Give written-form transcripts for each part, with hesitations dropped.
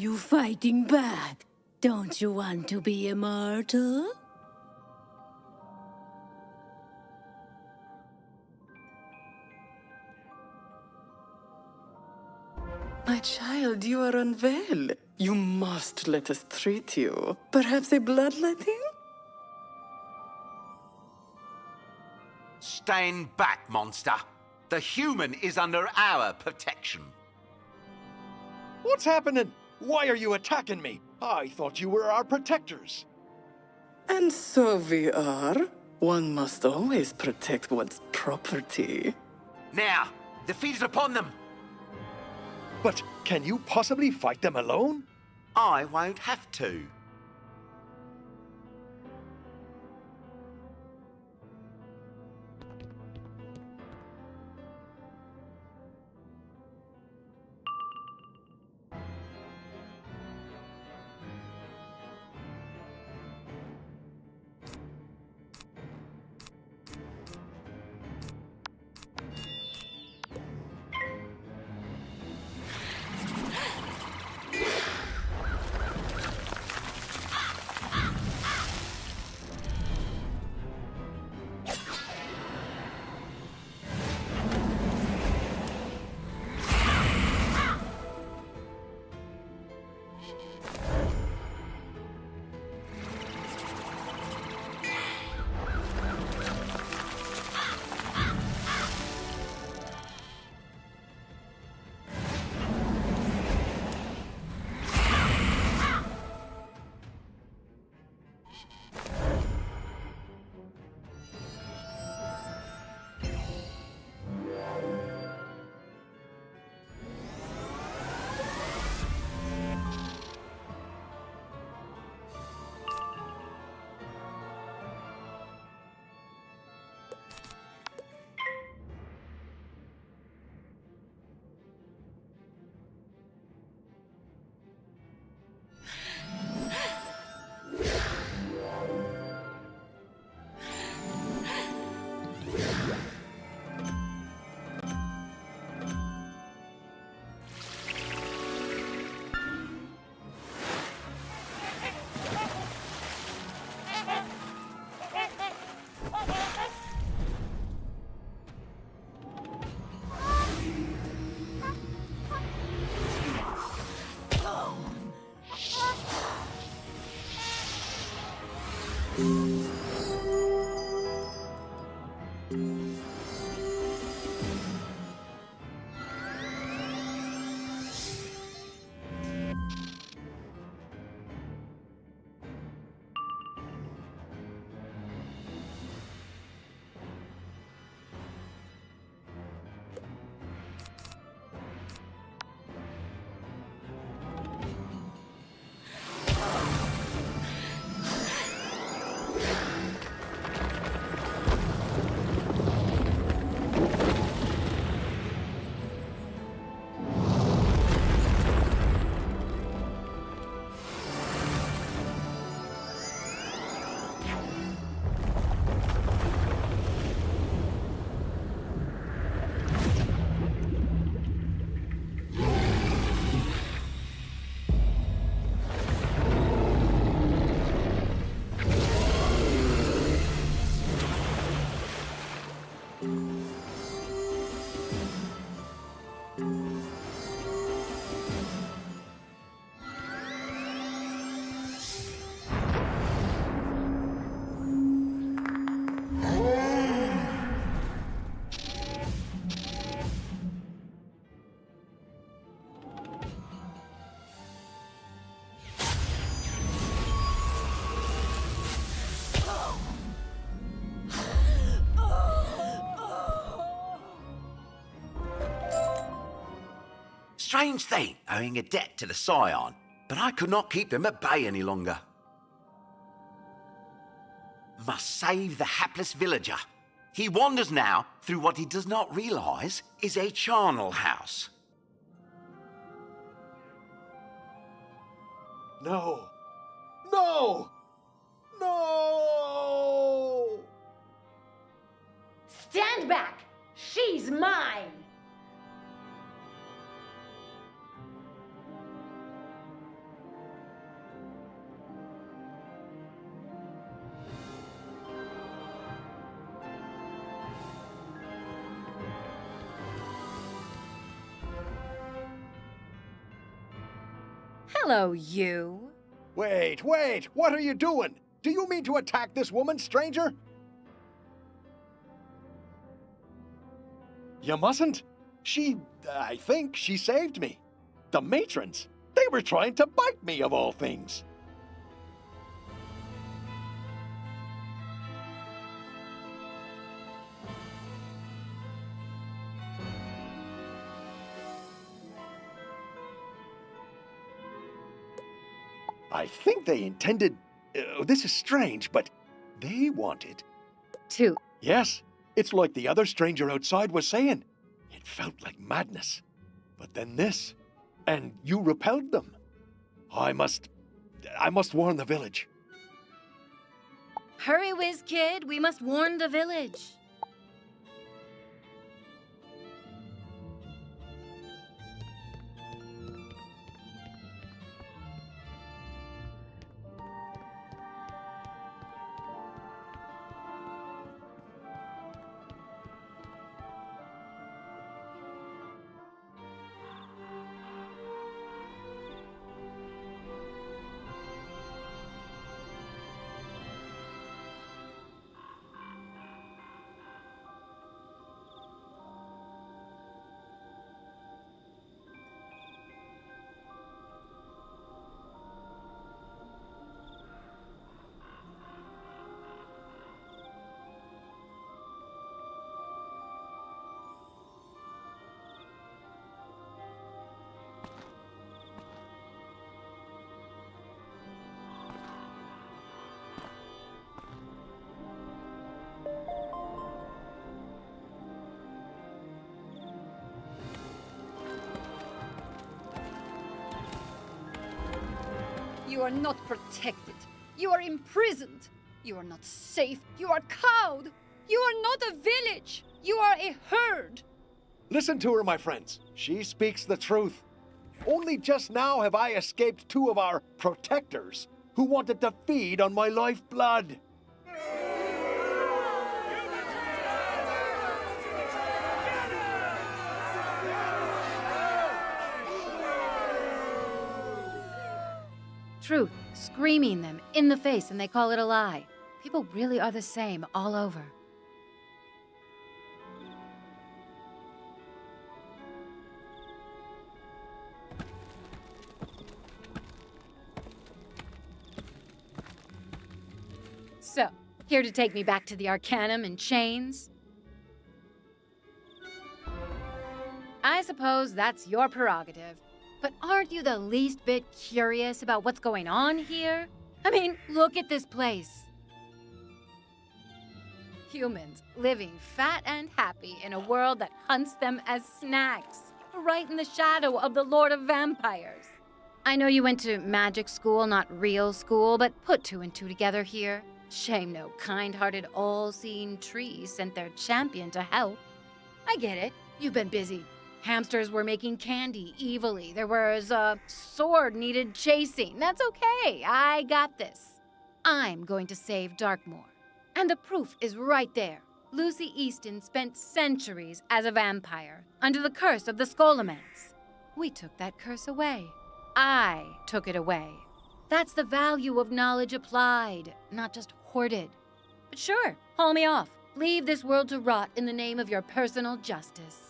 you fighting back? Don't you want to be immortal? My child, you are unwell. You must let us treat you. Perhaps a bloodletting? Stand back, monster. The human is under our protection. What's happening? Why are you attacking me? I thought you were our protectors. And so we are. One must always protect one's property. Now, the feed is upon them. But can you possibly fight them alone? I won't have to. Strange thing, owing a debt to the Scion, but I could not keep them at bay any longer. Must save the hapless villager. He wanders now through what he does not realise is a charnel house. No! No! No! Stand back! She's mine! Hello, you. Wait, what are you doing? Do you mean to attack this woman, stranger? You mustn't. I think she saved me. The matrons, they were trying to bite me of all things. I think they intended... this is strange, but they wanted... Two. Yes, it's like the other stranger outside was saying. It felt like madness. But then this, and you repelled them. I must warn the village. Hurry, whiz kid. We must warn the village. You are not protected. You are imprisoned. You are not safe. You are cowed. You are not a village. You are a herd. Listen to her, my friends. She speaks the truth. Only just now have I escaped two of our protectors who wanted to feed on my lifeblood. Truth, screaming them in the face, and they call it a lie. People really are the same all over. So, here to take me back to the Arcanum in chains? I suppose that's your prerogative. But aren't you the least bit curious about what's going on here? I mean, look at this place. Humans living fat and happy in a world that hunts them as snacks, right in the shadow of the Lord of Vampires. I know you went to magic school, not real school, but put two and two together here. Shame no kind-hearted, all-seeing tree sent their champion to help. I get it. You've been busy. Hamsters were making candy evilly. There was a sword needed chasing. That's okay. I got this. I'm going to save Darkmoor. And the proof is right there. Lucy Easton spent centuries as a vampire, under the curse of the Scholomance. We took that curse away. I took it away. That's the value of knowledge applied, not just hoarded. But sure, haul me off. Leave this world to rot in the name of your personal justice.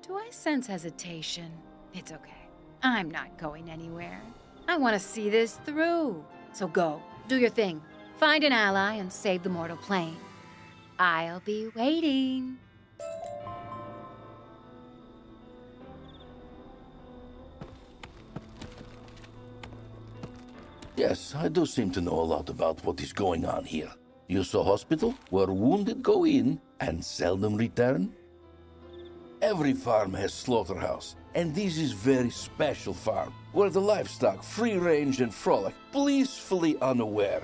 Do I sense hesitation? It's okay. I'm not going anywhere. I want to see this through. So go, do your thing. Find an ally and save the mortal plane. I'll be waiting. Yes, I do seem to know a lot about what is going on here. You saw hospital where wounded go in and seldom return? Every farm has slaughterhouse, and this is very special farm, where the livestock free range and frolic, blissfully unaware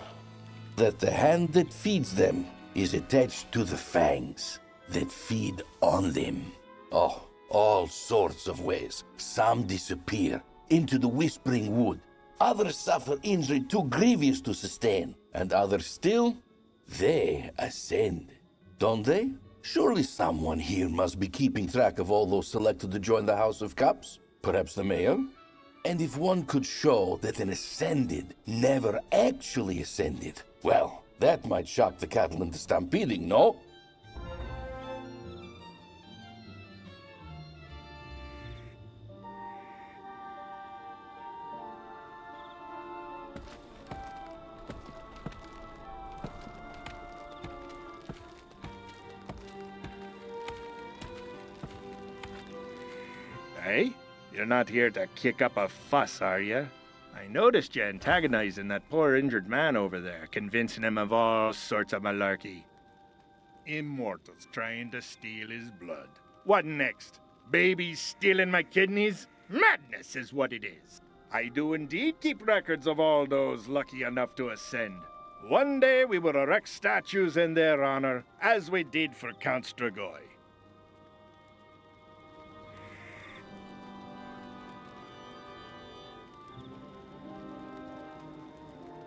that the hand that feeds them is attached to the fangs that feed on them. Oh, all sorts of ways. Some disappear into the whispering wood. Others suffer injury too grievous to sustain, and others still, they ascend. Don't they? Surely someone here must be keeping track of all those selected to join the House of Cups. Perhaps the mayor? And if one could show that an ascended never actually ascended, well, that might shock the cattle into stampeding, no? Hey? You're not here to kick up a fuss, are you? I noticed you antagonizing that poor injured man over there, convincing him of all sorts of malarkey. Immortals trying to steal his blood. What next? Babies stealing my kidneys? Madness is what it is. I do indeed keep records of all those lucky enough to ascend. One day we will erect statues in their honor, as we did for Count Strigoi.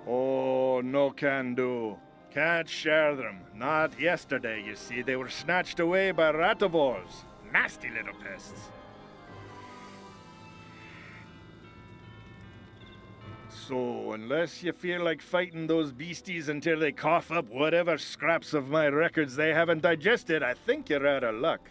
Oh, no can do. Can't share them. Not yesterday, you see. They were snatched away by rativores. Nasty little pests. So, unless you feel like fighting those beasties until they cough up whatever scraps of my records they haven't digested, I think you're out of luck.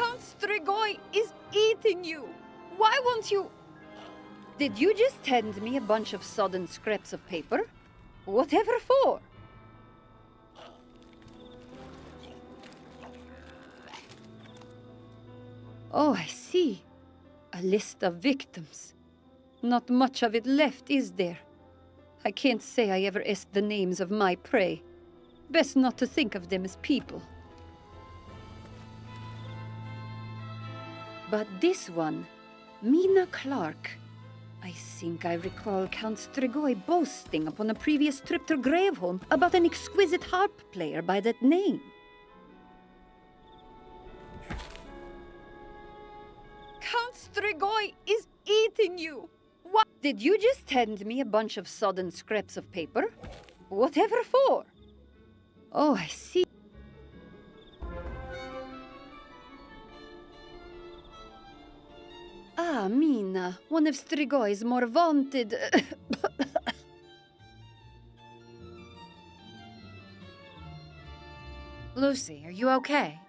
Count Strigoi is eating you! Why won't you... Did you just hand me a bunch of sodden scraps of paper? Whatever for? Oh, I see. A list of victims. Not much of it left, is there? I can't say I ever asked the names of my prey. Best not to think of them as people. But this one, Mina Clark. I think I recall Count Strigoi boasting upon a previous trip to Graveholm about an exquisite harp player by that name. Count Strigoi is eating you! What? Did you just hand me a bunch of sodden scraps of paper? Whatever for? Oh, I see. Ah, Mina, one of Strigoi's more vaunted... Lucy, are you okay?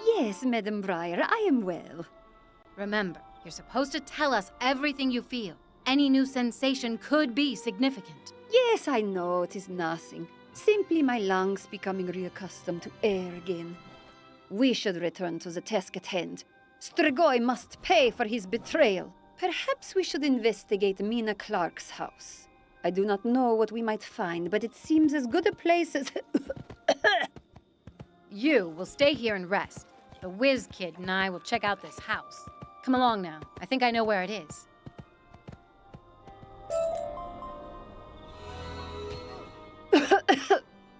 Yes, Madam Briar, I am well. Remember, you're supposed to tell us everything you feel. Any new sensation could be significant. Yes, I know it is nothing. Simply my lungs becoming reaccustomed to air again. We should return to the task at hand. Strigoi must pay for his betrayal. Perhaps we should investigate Mina Clark's house. I do not know what we might find, but it seems as good a place as... You will stay here and rest. The whiz kid and I will check out this house. Come along now. I think I know where it is.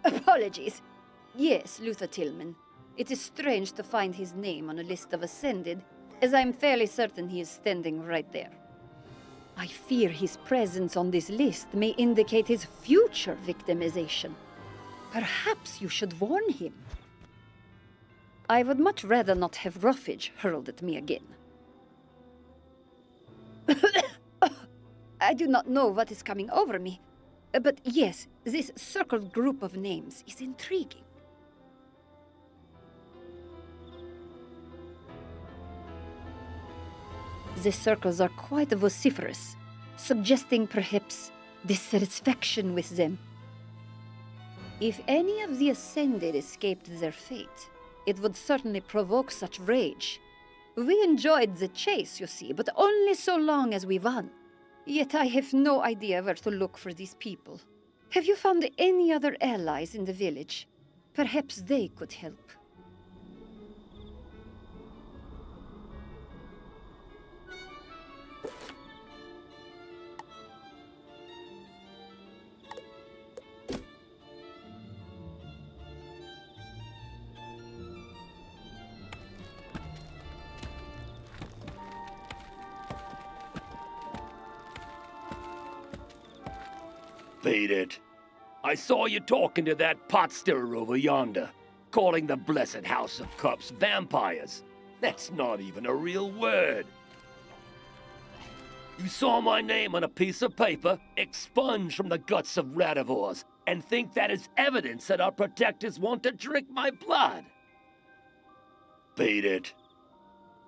Apologies. Yes, Luther Tillman. It is strange to find his name on a list of ascended, as I'm fairly certain he is standing right there. I fear his presence on this list may indicate his future victimization. Perhaps you should warn him. I would much rather not have roughage hurled at me again. I do not know what is coming over me, but yes, this circled group of names is intriguing. The circles are quite vociferous, suggesting perhaps dissatisfaction with them. If any of the Ascended escaped their fate, it would certainly provoke such rage. We enjoyed the chase, you see, but only so long as we won. Yet I have no idea where to look for these people. Have you found any other allies in the village? Perhaps they could help. Beat it. I saw you talking to that pot stirrer over yonder, calling the blessed House of Cups vampires. That's not even a real word. You saw my name on a piece of paper, expunged from the guts of Radivors, and think that is evidence that our protectors want to drink my blood. Beat it.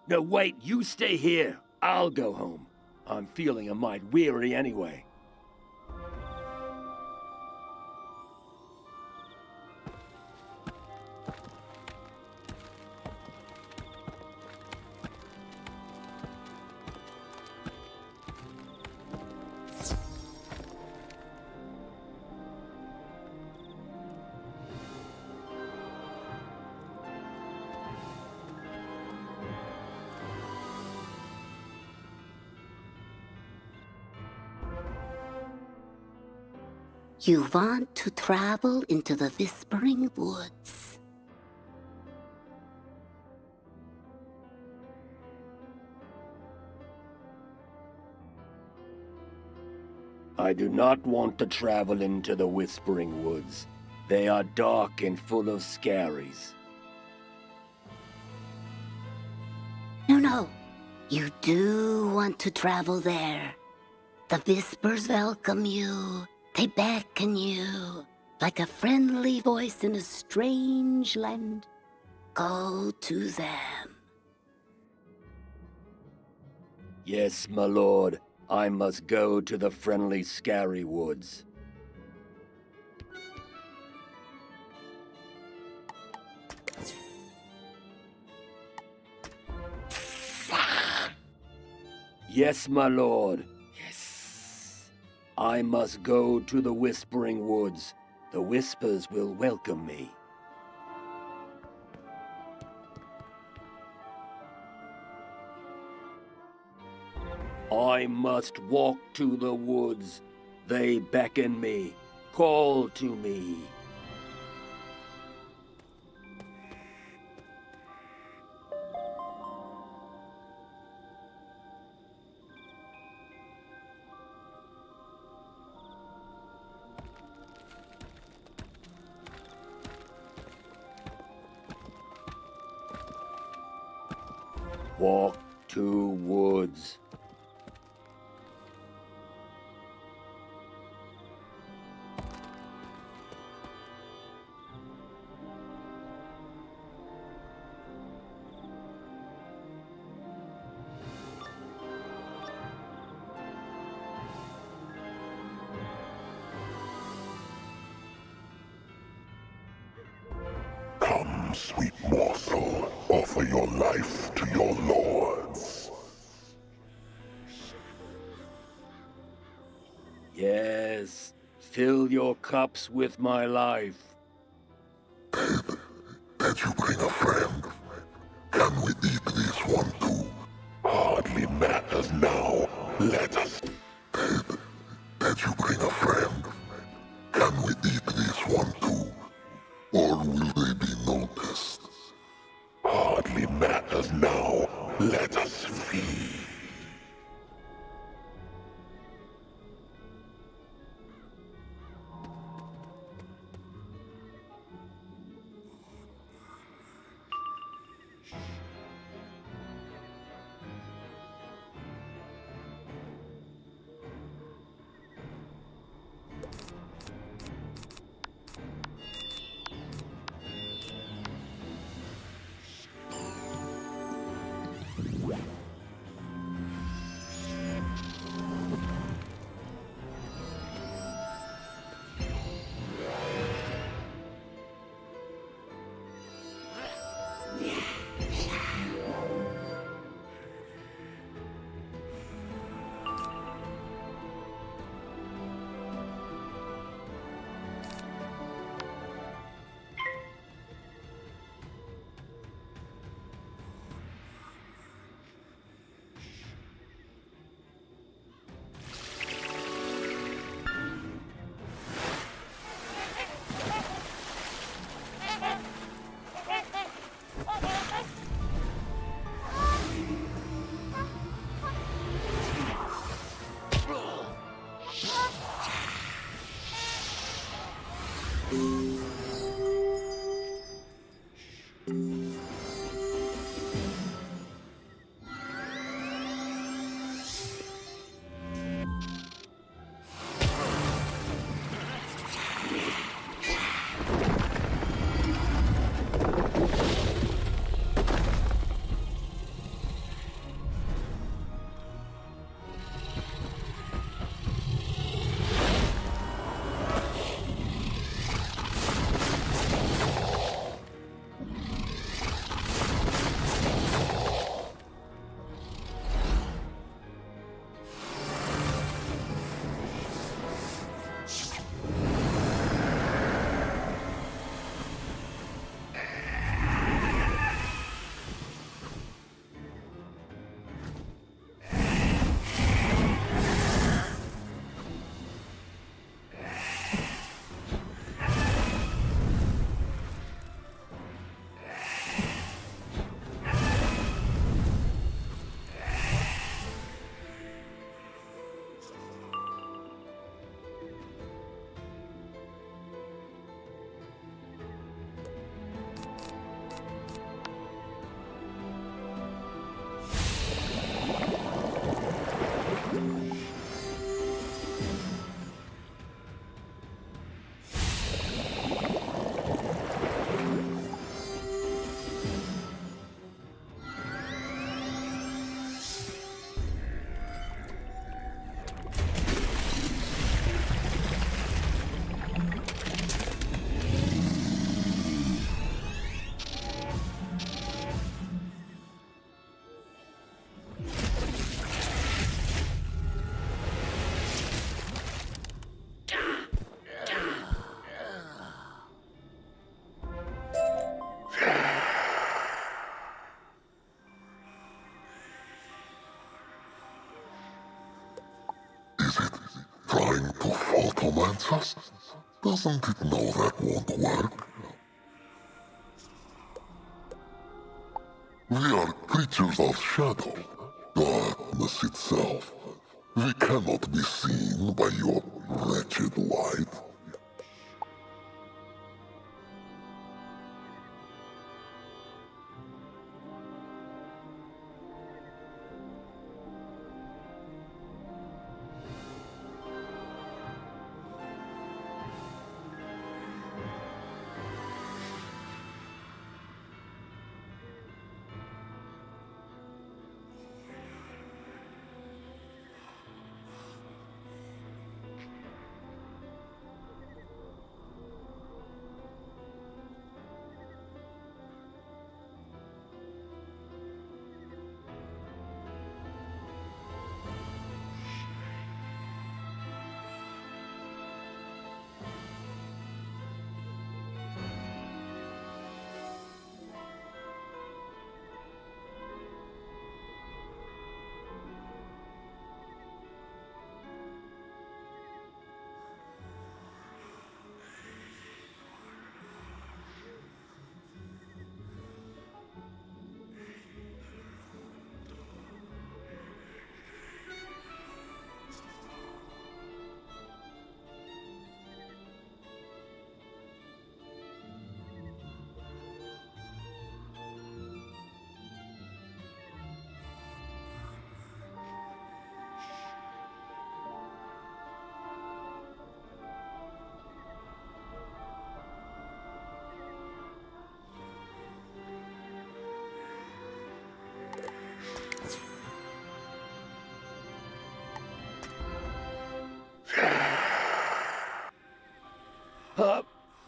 No, wait, you stay here. I'll go home. I'm feeling a mite weary anyway. You want to travel into the Whispering Woods. I do not want to travel into the Whispering Woods. They are dark and full of scaries. No. You do want to travel there. The Whispers welcome you. They beckon you, like a friendly voice in a strange land. Go to them. Yes, my lord. I must go to the friendly Scary Woods. Yes, my lord. Yes. I must go to the Whispering Woods. The Whispers will welcome me. I must walk to the woods. They beckon me, call to me. Walk to woods. Come, sweet morsel, offer your life to your lords. Yes, fill your cups with my life. That you bring a friend. Can we eat this one too? Hardly matters now. Let us. That you bring a friend. Can we eat this one too? Or will they be noticed? Hardly matters now. Let us feed. silence us? Doesn't it know that won't work? We are creatures of shadow, darkness itself. We cannot be seen by your wretched light.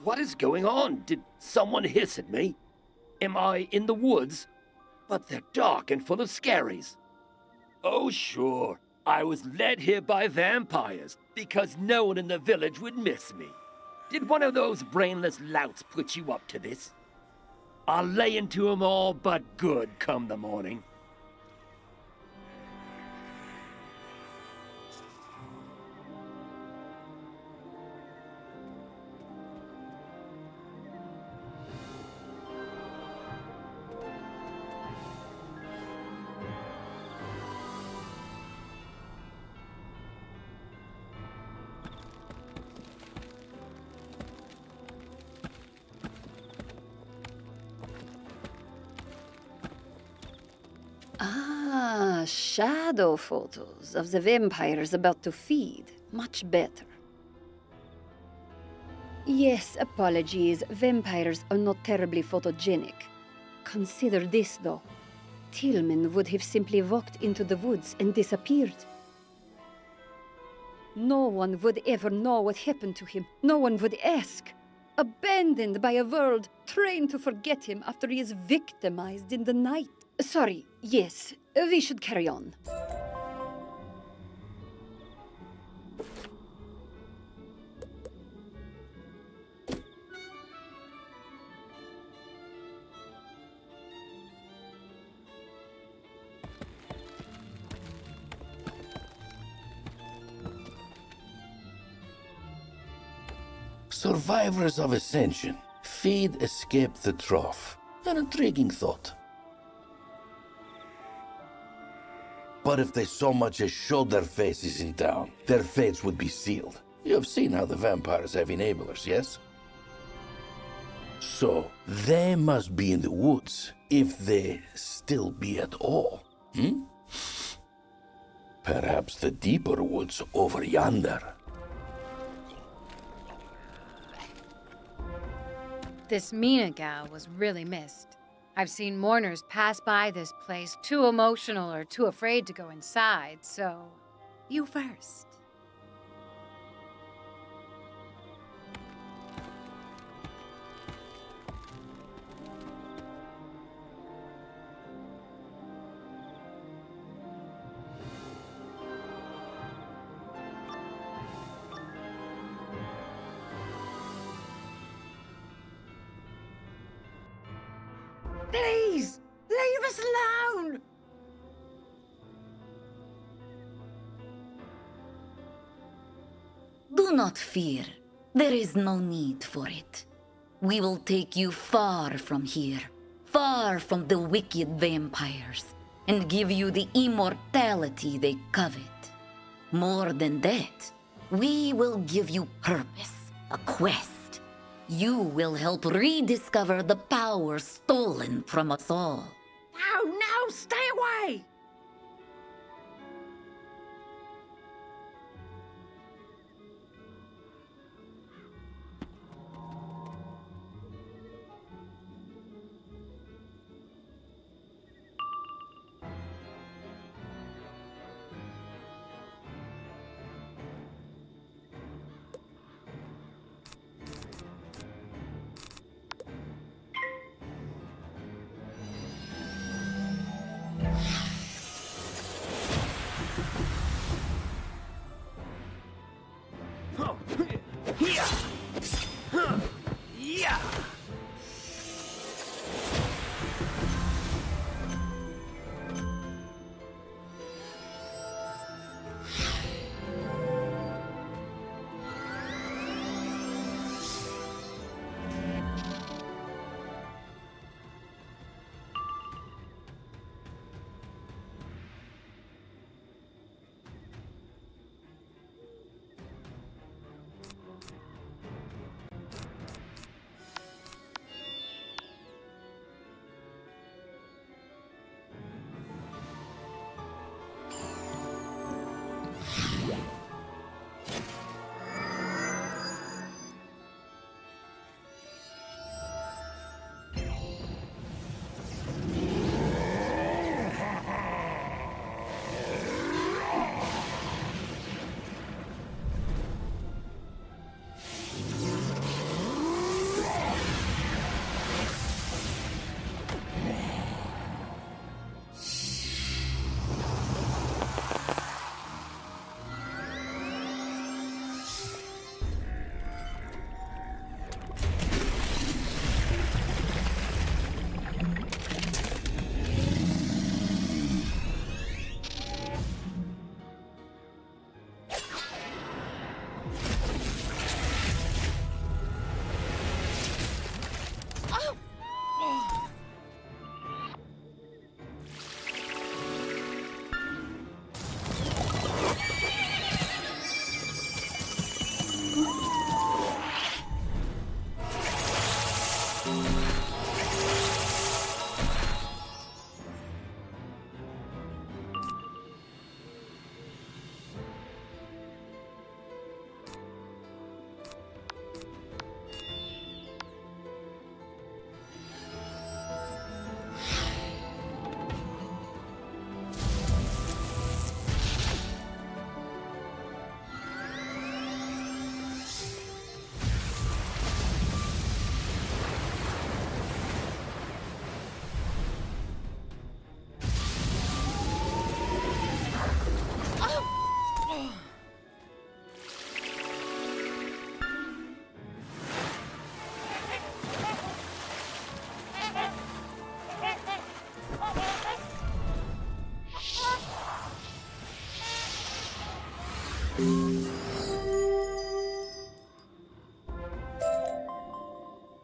What is going on? Did someone hiss at me? Am I in the woods? But they're dark and full of scaries. Oh, sure. I was led here by vampires because no one in the village would miss me. Did one of those brainless louts put you up to this? I'll lay into 'em all but good come the morning. Ah, shadow photos of the vampires about to feed. Much better. Yes, apologies. Vampires are not terribly photogenic. Consider this, though. Tillman would have simply walked into the woods and disappeared. No one would ever know what happened to him. No one would ask. Abandoned by a world trained to forget him after he is victimized in the night. Sorry, yes, we should carry on. Survivors of Ascension. Feed escape the trough. An intriguing thought. But if they so much as showed their faces in town, their fates would be sealed. You have seen how the vampires have enablers, yes? So, they must be in the woods, if they still be at all, Perhaps the deeper woods over yonder. This Mina gal was really missed. I've seen mourners pass by this place too emotional or too afraid to go inside, so you first. Please, leave us alone! Do not fear. There is no need for it. We will take you far from here, far from the wicked vampires, and give you the immortality they covet. More than that, we will give you purpose, a quest. You will help rediscover the power stolen from us all. No, no, stay away!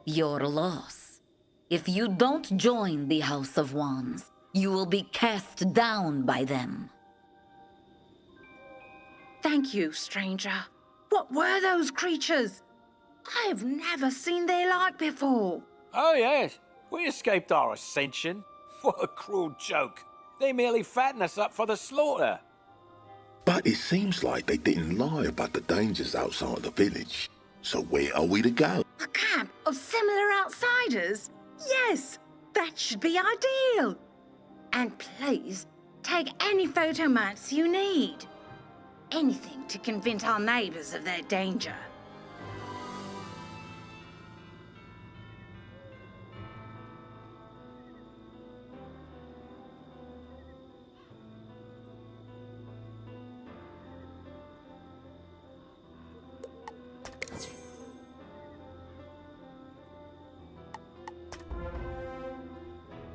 Your loss. If you don't join the House of Wands, you will be cast down by them. Thank you, stranger. What were those creatures? I have never seen their like before. Oh, yes. We escaped our ascension. What a cruel joke. They merely fatten us up for the slaughter. But it seems like they didn't lie about the dangers outside the village. So where are we to go? A camp of similar outsiders? Yes, that should be ideal. And please, take any photomats you need. Anything to convince our neighbors of their danger.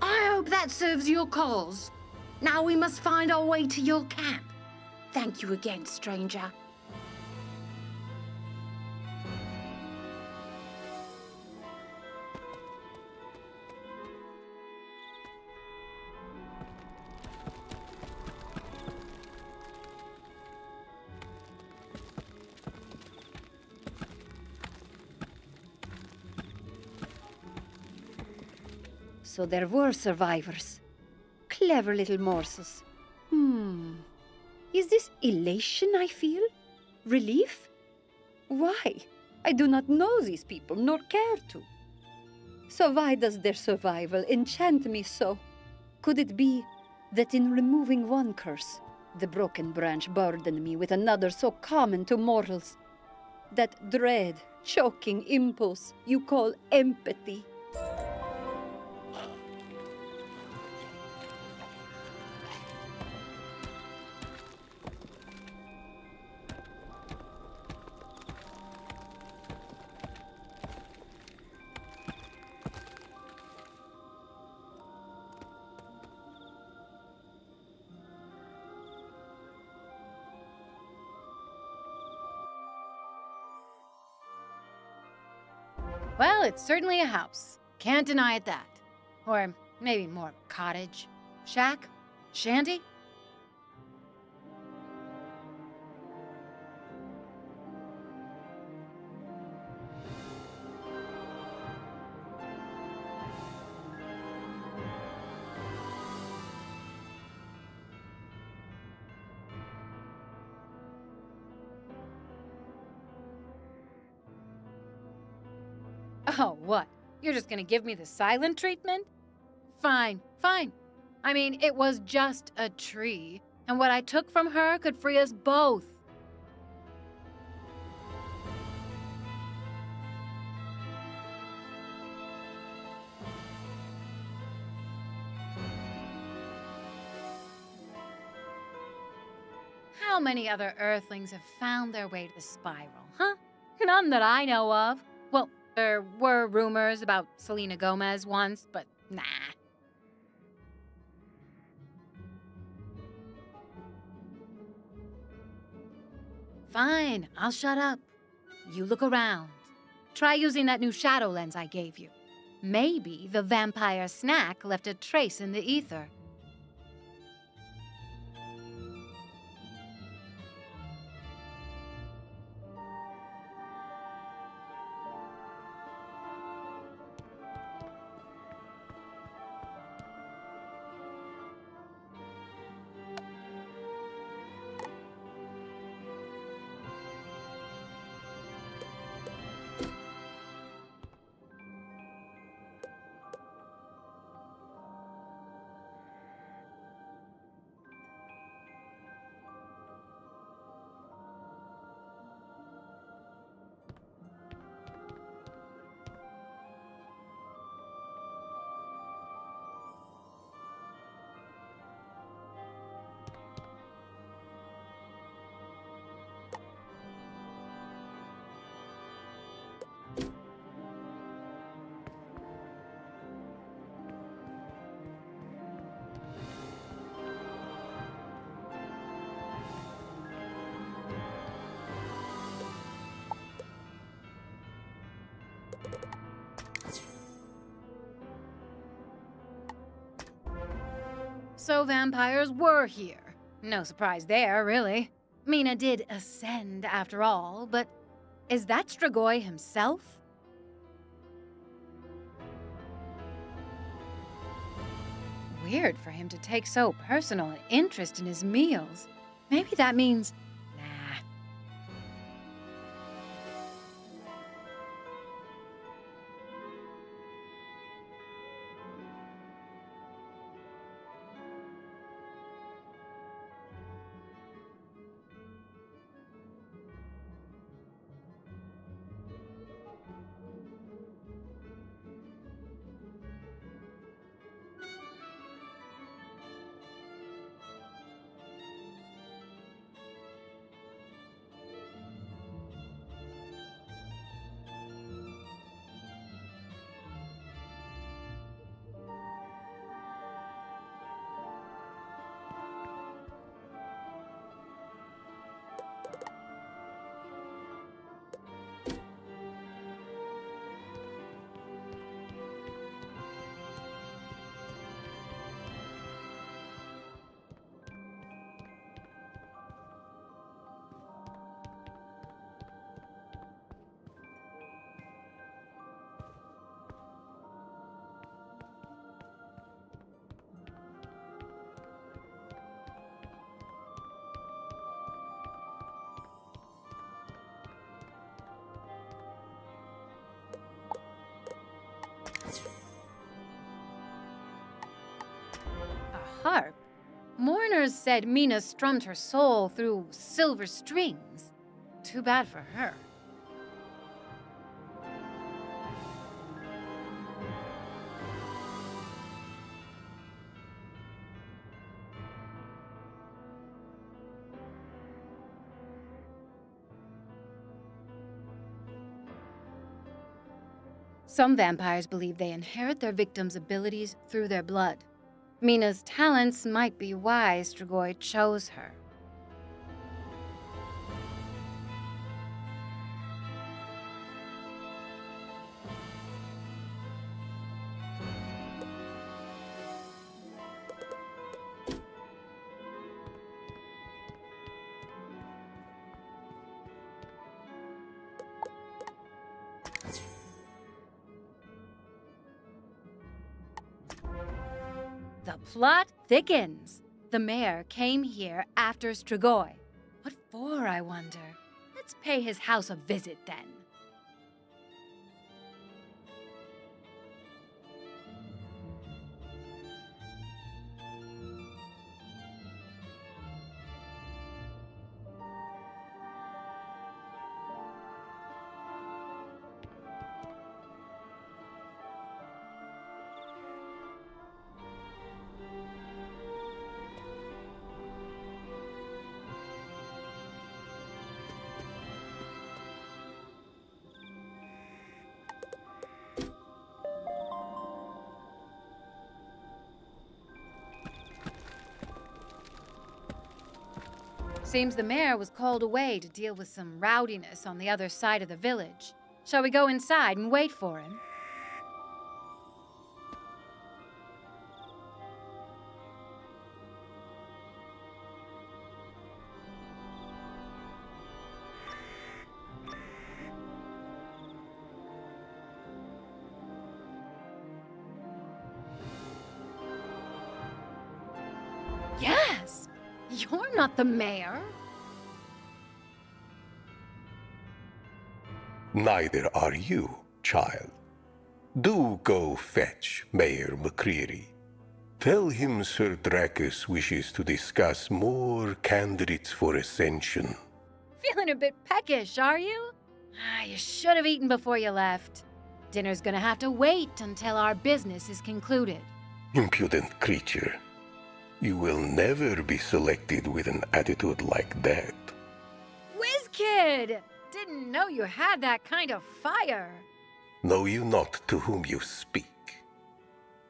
I hope that serves your cause. Now we must find our way to your camp. Thank you again, stranger. So there were survivors. Clever little morsels. Is this elation I feel? Relief? Why? I do not know these people, nor care to. So why does their survival enchant me so? Could it be that in removing one curse, the broken branch burdened me with another so common to mortals? That dread, choking impulse you call empathy. Well, it's certainly a house. Can't deny it that. Or maybe more of a cottage. Shack? Shanty? Oh, what? You're just gonna give me the silent treatment? Fine, fine. I mean, it was just a tree, and what I took from her could free us both. How many other Earthlings have found their way to the spiral, huh? None that I know of. Well, there were rumors about Selena Gomez once, but nah. Fine, I'll shut up. You look around. Try using that new shadow lens I gave you. Maybe the vampire snack left a trace in the ether. So vampires were here. No surprise there, really. Mina did ascend after all, but is that Strigoi himself? Weird for him to take so personal an interest in his meals. Maybe that means, nah. harp. Mourners said Mina strummed her soul through silver strings. Too bad for her. Some vampires believe they inherit their victims' abilities through their blood. Mina's talents might be why Strigoi chose her. The plot thickens. The mayor came here after Strigoi. What for, I wonder? Let's pay his house a visit then. Seems the mayor was called away to deal with some rowdiness on the other side of the village. Shall we go inside and wait for him? Yes! You're not the mayor. Neither are you, child. Do go fetch Mayor McCreary. Tell him Sir Dracus wishes to discuss more candidates for ascension. Feeling a bit peckish, are you? You should have eaten before you left. Dinner's gonna have to wait until our business is concluded. Impudent creature. You will never be selected with an attitude like that. WizKid! Didn't know you had that kind of fire. Know you not to whom you speak?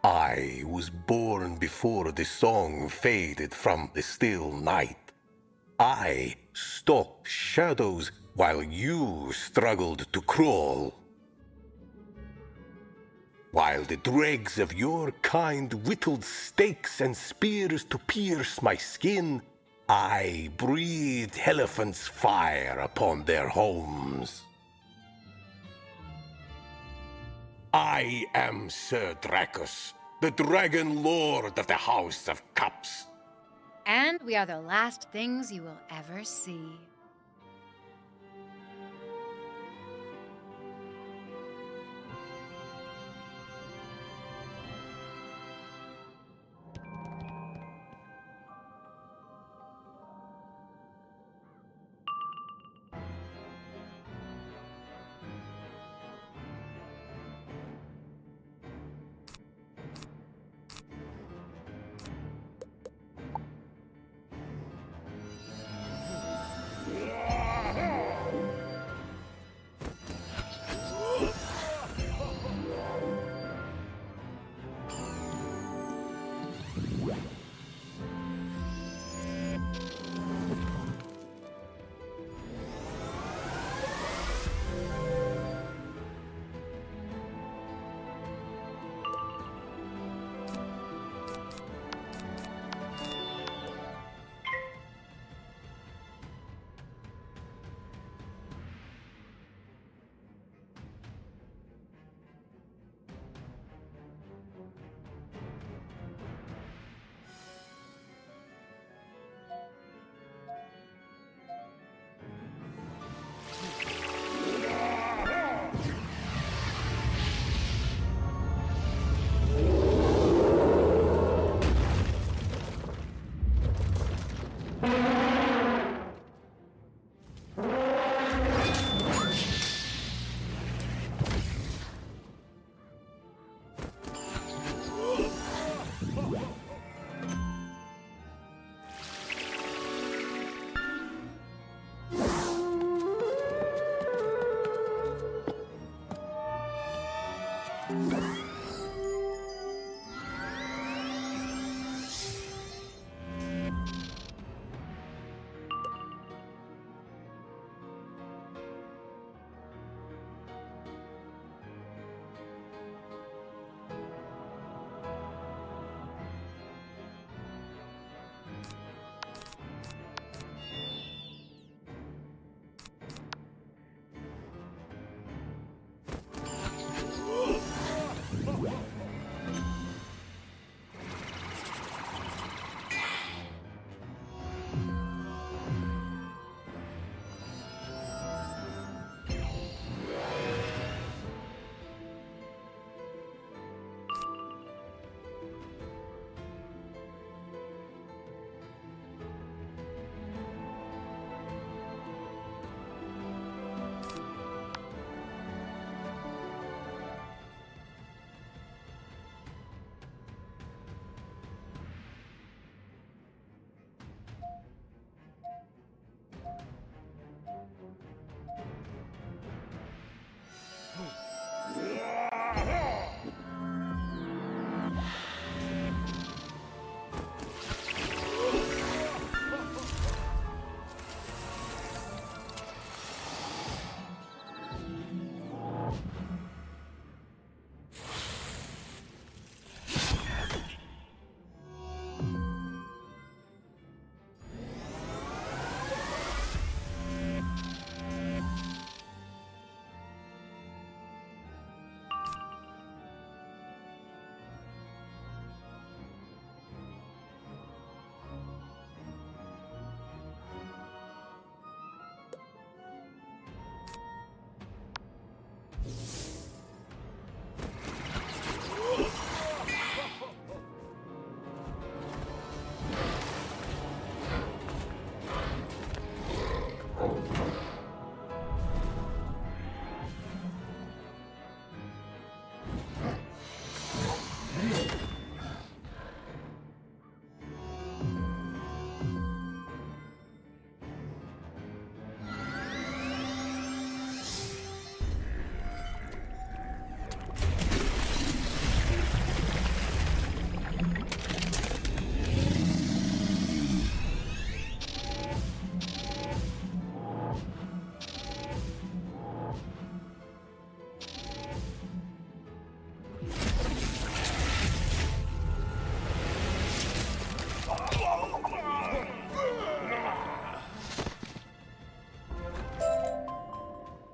I was born before the song faded from the still night. I stalked shadows while you struggled to crawl. While the dregs of your kind whittled stakes and spears to pierce my skin, I breathed elephant's fire upon their homes. I am Sir Dracus, the Dragon Lord of the House of Cups. And we are the last things you will ever see.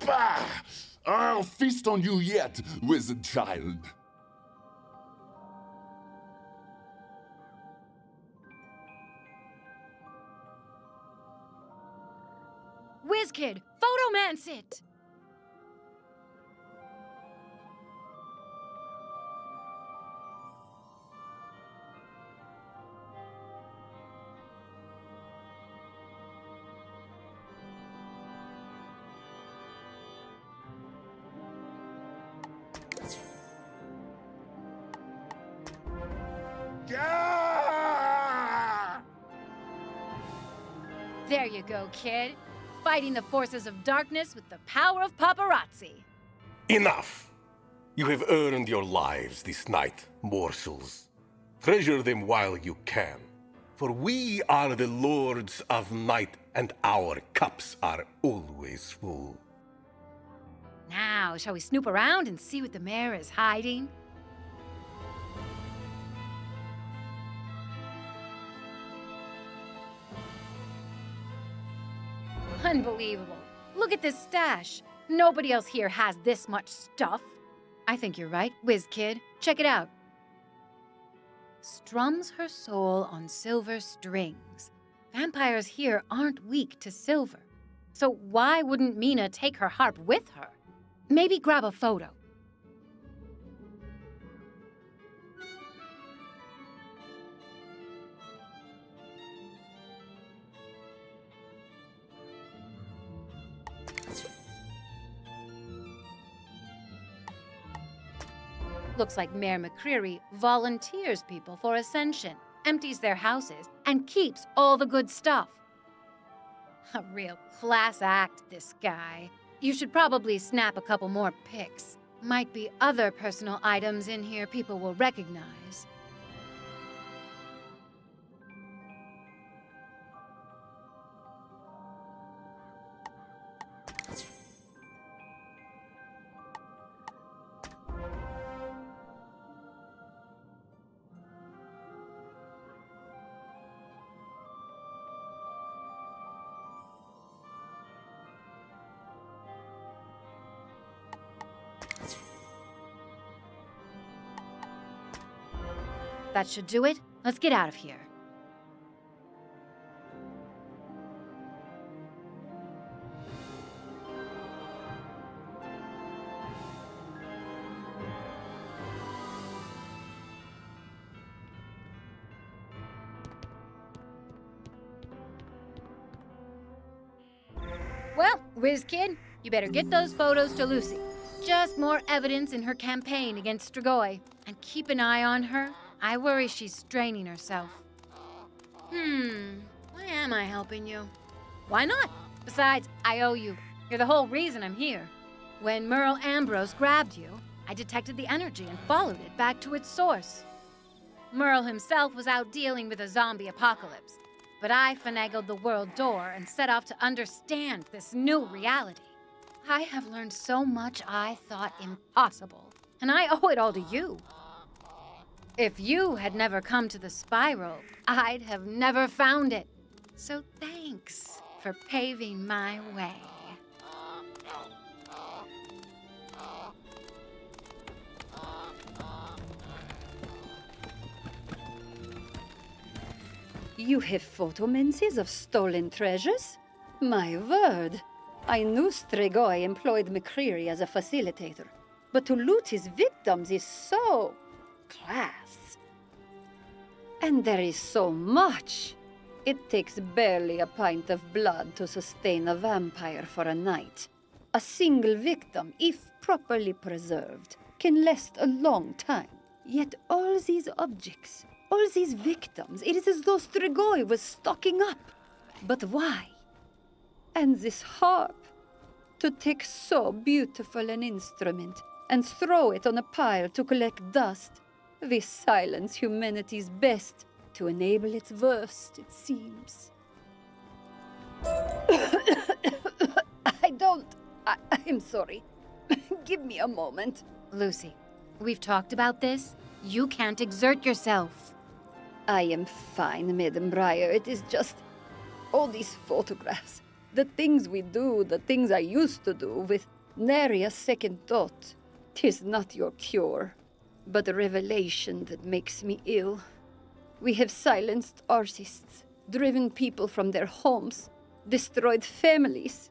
Bah! I'll feast on you yet, wizard child. WizKid, photomance it! Gah! There you go, kid. Fighting the forces of darkness with the power of paparazzi. Enough! You have earned your lives this night, morsels. Treasure them while you can, for we are the lords of night, and our cups are always full. Now, shall we snoop around and see what the mayor is hiding? Unbelievable. Look at this stash. Nobody else here has this much stuff. I think you're right, WizKid. Check it out. Strums her soul on silver strings. Vampires here aren't weak to silver. So why wouldn't Mina take her harp with her? Maybe grab a photo. Looks like Mayor McCreary volunteers people for Ascension, empties their houses, and keeps all the good stuff. A real class act, this guy. You should probably snap a couple more pics. Might be other personal items in here people will recognize. That should do it. Let's get out of here. Well, Whiz Kid, you better get those photos to Lucy. Just more evidence in her campaign against Strigoi. And keep an eye on her. I worry she's straining herself. Why am I helping you? Why not? Besides, I owe you. You're the whole reason I'm here. When Merle Ambrose grabbed you, I detected the energy and followed it back to its source. Merle himself was out dealing with a zombie apocalypse, but I finagled the world door and set off to understand this new reality. I have learned so much I thought impossible, and I owe it all to you. If you had never come to the spiral, I'd have never found it. So thanks for paving my way. You have photomancies of stolen treasures? My word! I knew Strigoi employed McCreary as a facilitator, but to loot his victims is so class. And there is so much. It takes barely a pint of blood to sustain a vampire for a night. A single victim, if properly preserved, can last a long time. Yet all these objects, all these victims, it is as though Strigoi was stocking up. But why? And this harp, to take so beautiful an instrument and throw it on a pile to collect dust, this silence humanity's best to enable its worst, it seems. I'm sorry. Give me a moment. Lucy, we've talked about this. You can't exert yourself. I am fine, Madam Briar. It is just all these photographs. The things we do, the things I used to do, with nary a second thought. 'Tis not your cure, but a revelation that makes me ill. We have silenced artists, driven people from their homes, destroyed families.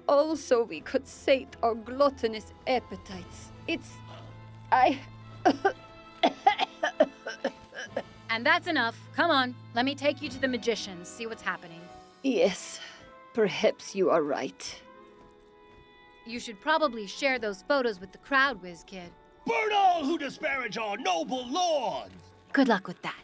All so we could sate our gluttonous appetites. And that's enough. Come on, let me take you to the magicians, see what's happening. Yes, perhaps you are right. You should probably share those photos with the crowd, Whiz Kid. Burn all who disparage our noble lords! Good luck with that.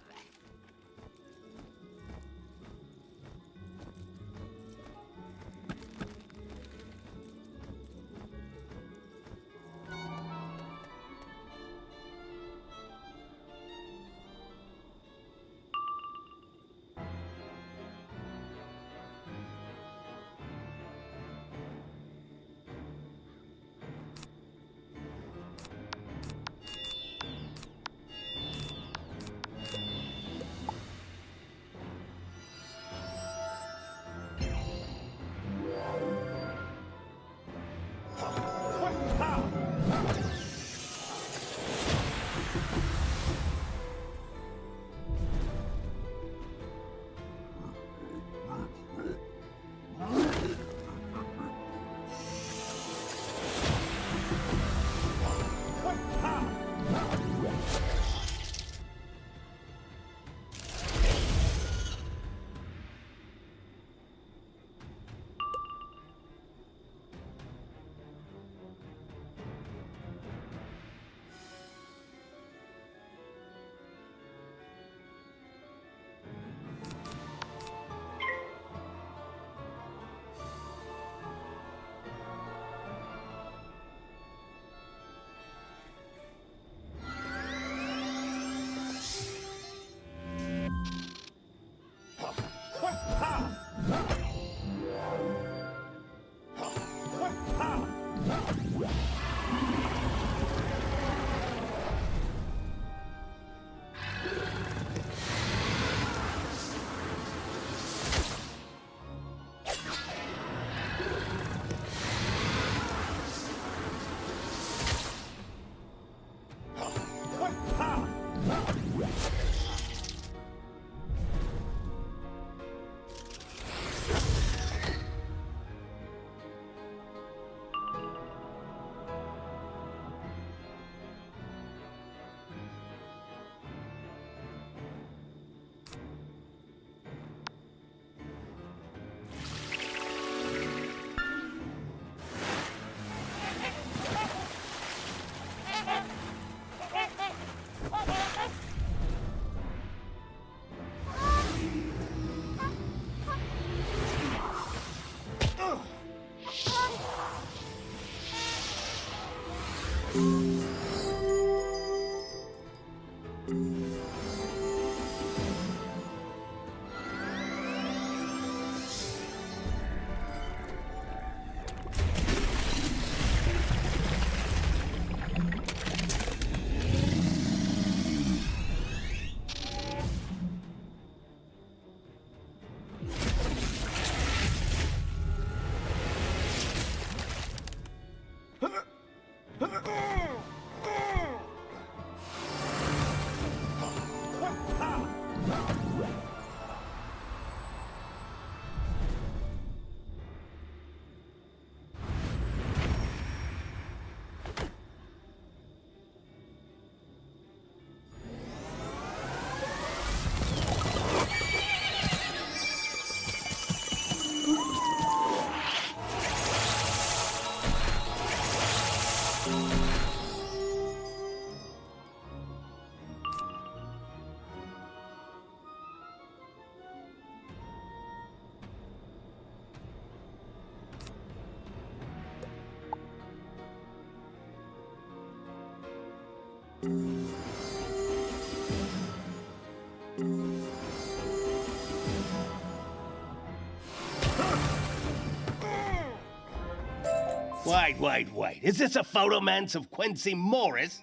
Wait. Is this a photomance of Quincy Morris?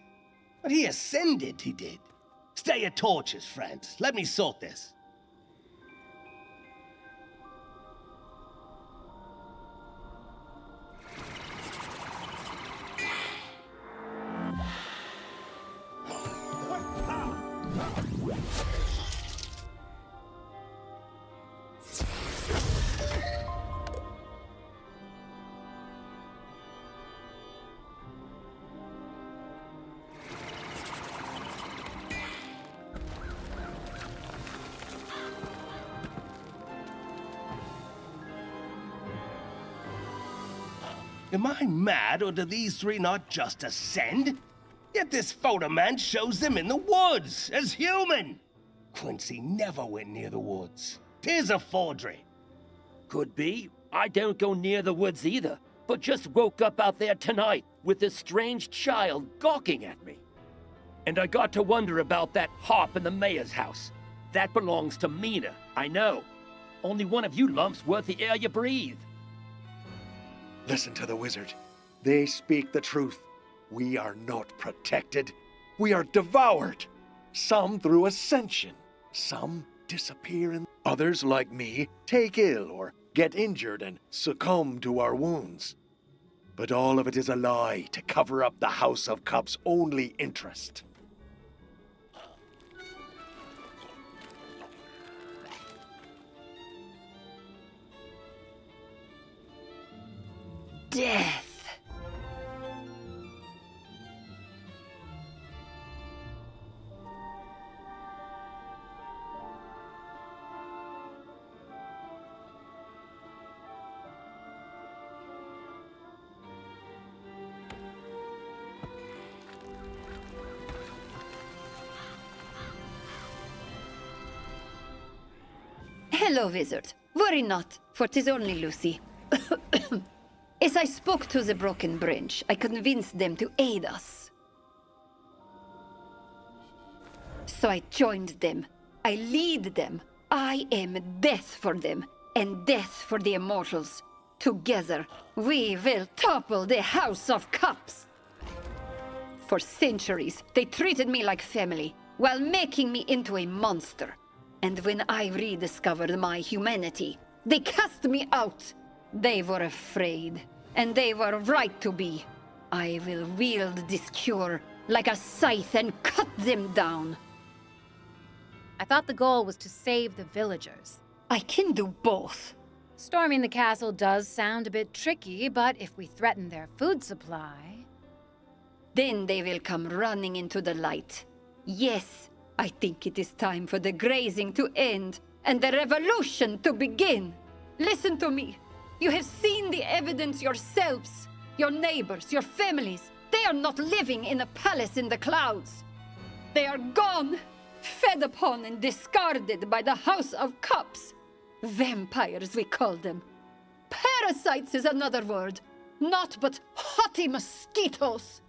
But he ascended, he did. Stay your torches, friends. Let me sort this. Am I mad, or do these three not just ascend? Yet this photoman shows them in the woods, as human! Quincy never went near the woods. 'Tis a forgery. Could be. I don't go near the woods either, but just woke up out there tonight with this strange child gawking at me. And I got to wonder about that harp in the mayor's house. That belongs to Mina, I know. Only one of you lumps worth the air you breathe. Listen to the wizard. They speak the truth. We are not protected. We are devoured. Some through ascension. Some disappear and others, like me, take ill or get injured and succumb to our wounds. But all of it is a lie to cover up the House of Cups' only interest. Death. Hello, wizard. Worry not, for 'tis only Lucy. As I spoke to the broken branch, I convinced them to aid us. So I joined them. I lead them. I am death for them, and death for the immortals. Together, we will topple the House of Cups. For centuries, they treated me like family, while making me into a monster. And when I rediscovered my humanity, they cast me out. They were afraid, and they were right to be. I will wield this cure like a scythe and cut them down. I thought the goal was to save the villagers. I can do both. Storming the castle does sound a bit tricky, but if we threaten their food supply... Then they will come running into the light. Yes, I think it is time for the grazing to end and the revolution to begin. Listen to me. You have seen the evidence yourselves. Your neighbors, your families, they are not living in a palace in the clouds. They are gone, fed upon and discarded by the House of Cups. Vampires, we call them. Parasites is another word. Naught but haughty mosquitoes.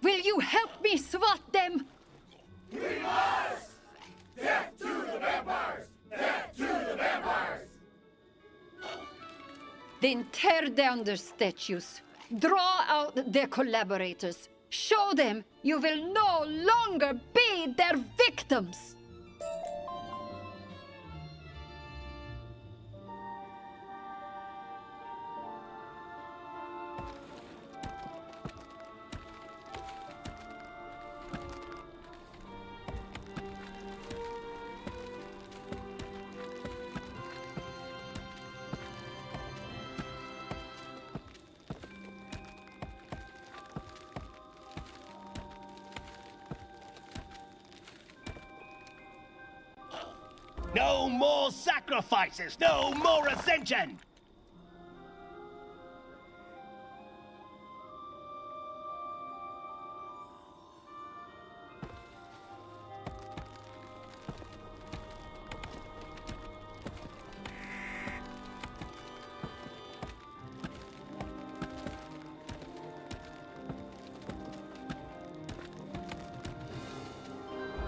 Will you help me swat them? Then tear down their statues. Draw out their collaborators. Show them you will no longer be their victims. No more sacrifices! No more ascension!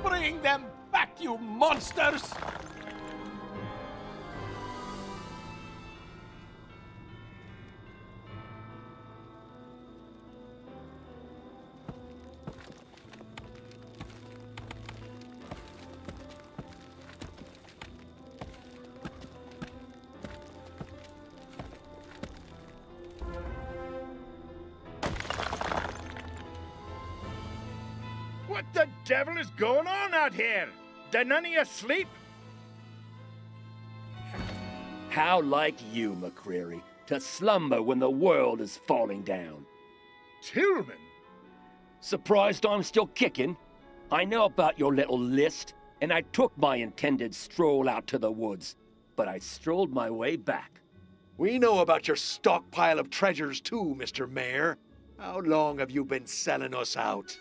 Bring them back, you monsters! What the devil is going on out here? Did none of you sleep? How like you, McCreary, to slumber when the world is falling down. Tillman? Surprised I'm still kicking? I know about your little list, and I took my intended stroll out to the woods, but I strolled my way back. We know about your stockpile of treasures too, Mr. Mayor. How long have you been selling us out?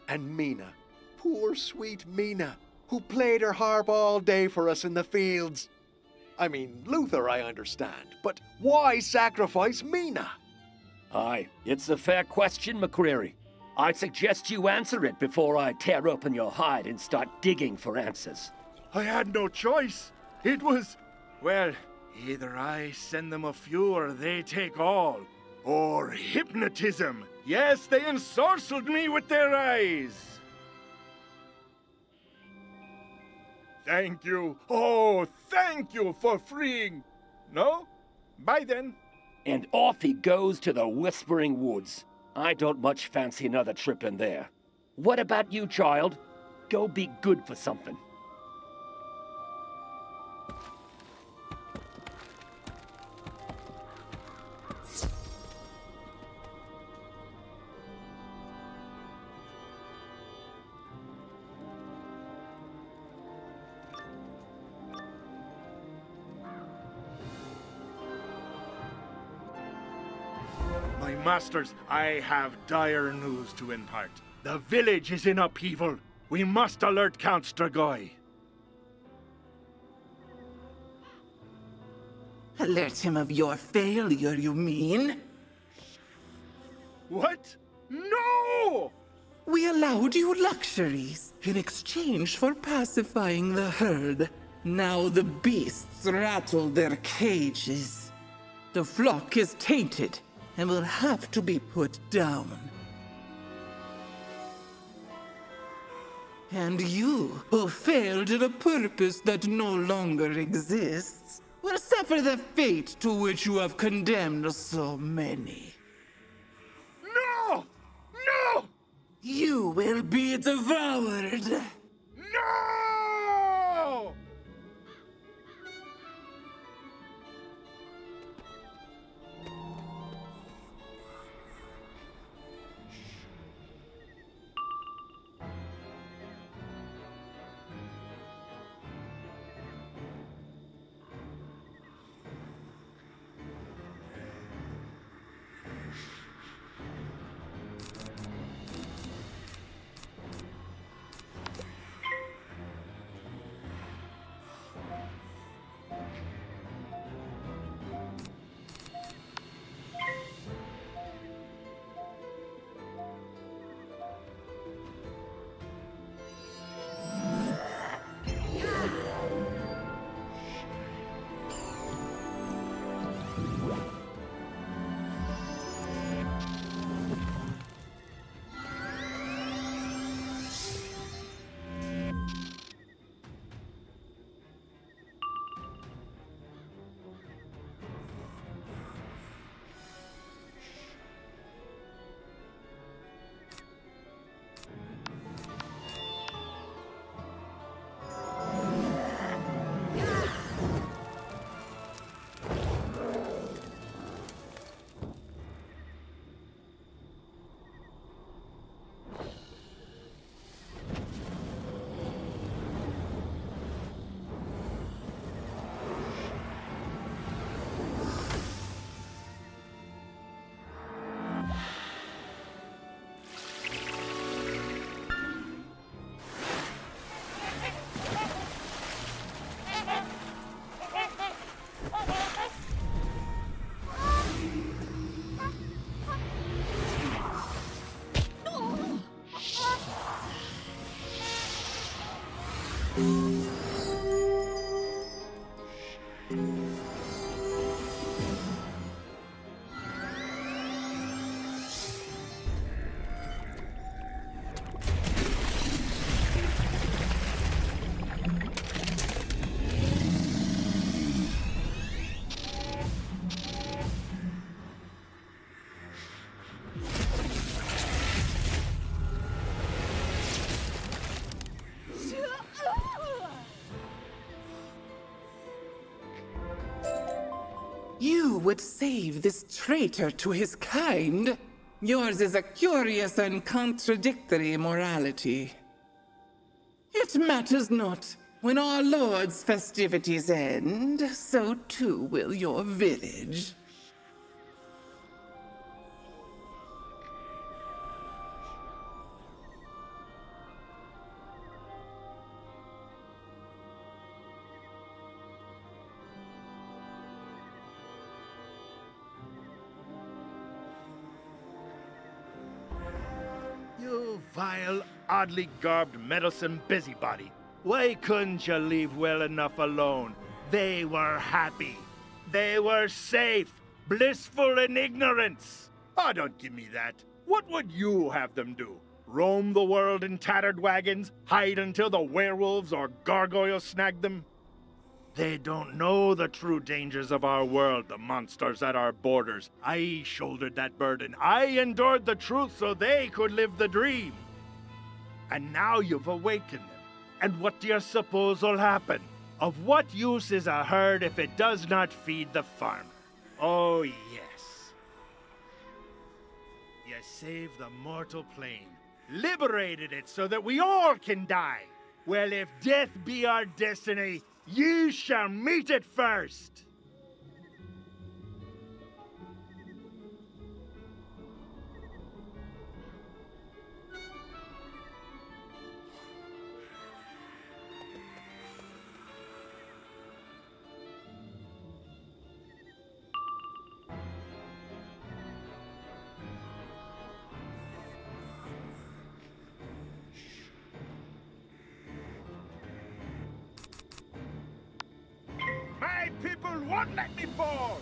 And Mina, poor sweet Mina, who played her harp all day for us in the fields. I mean, Luther I understand, but why sacrifice Mina? Aye, it's a fair question, McCreary. I suggest you answer it before I tear open your hide and start digging for answers. I had no choice. It was, well, either I send them a few or they take all. Or hypnotism. Yes, they ensorcelled me with their eyes. Thank you. Oh, thank you for freeing. No? Bye then. And off he goes to the Whispering Woods. I don't much fancy another trip in there. What about you, child? Go be good for something. My masters, I have dire news to impart. The village is in upheaval. We must alert Count Strigoi. Alert him of your failure, you mean? What? No! We allowed you luxuries in exchange for pacifying the herd. Now the beasts rattle their cages. The flock is tainted and will have to be put down. And you, who failed in a purpose that no longer exists, will suffer the fate to which you have condemned so many. No! No! You will be devoured. No! You would save this traitor to his kind? Yours is a curious and contradictory morality. It matters not. When our lord's festivities end, so too will your village. You vile, oddly garbed, meddlesome busybody. Why couldn't you leave well enough alone? They were happy. They were safe, blissful in ignorance. Oh, don't give me that. What would you have them do? Roam the world in tattered wagons? Hide until the werewolves or gargoyles snag them? They don't know the true dangers of our world, the monsters at our borders. I shouldered that burden. I endured the truth so they could live the dream. And now you've awakened them. And what do you suppose will happen? Of what use is a herd if it does not feed the farmer? Oh, yes. You saved the mortal plane, liberated it so that we all can die. Well, if death be our destiny, you shall meet it first! My people won't let me fall!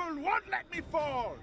people won't let me fall!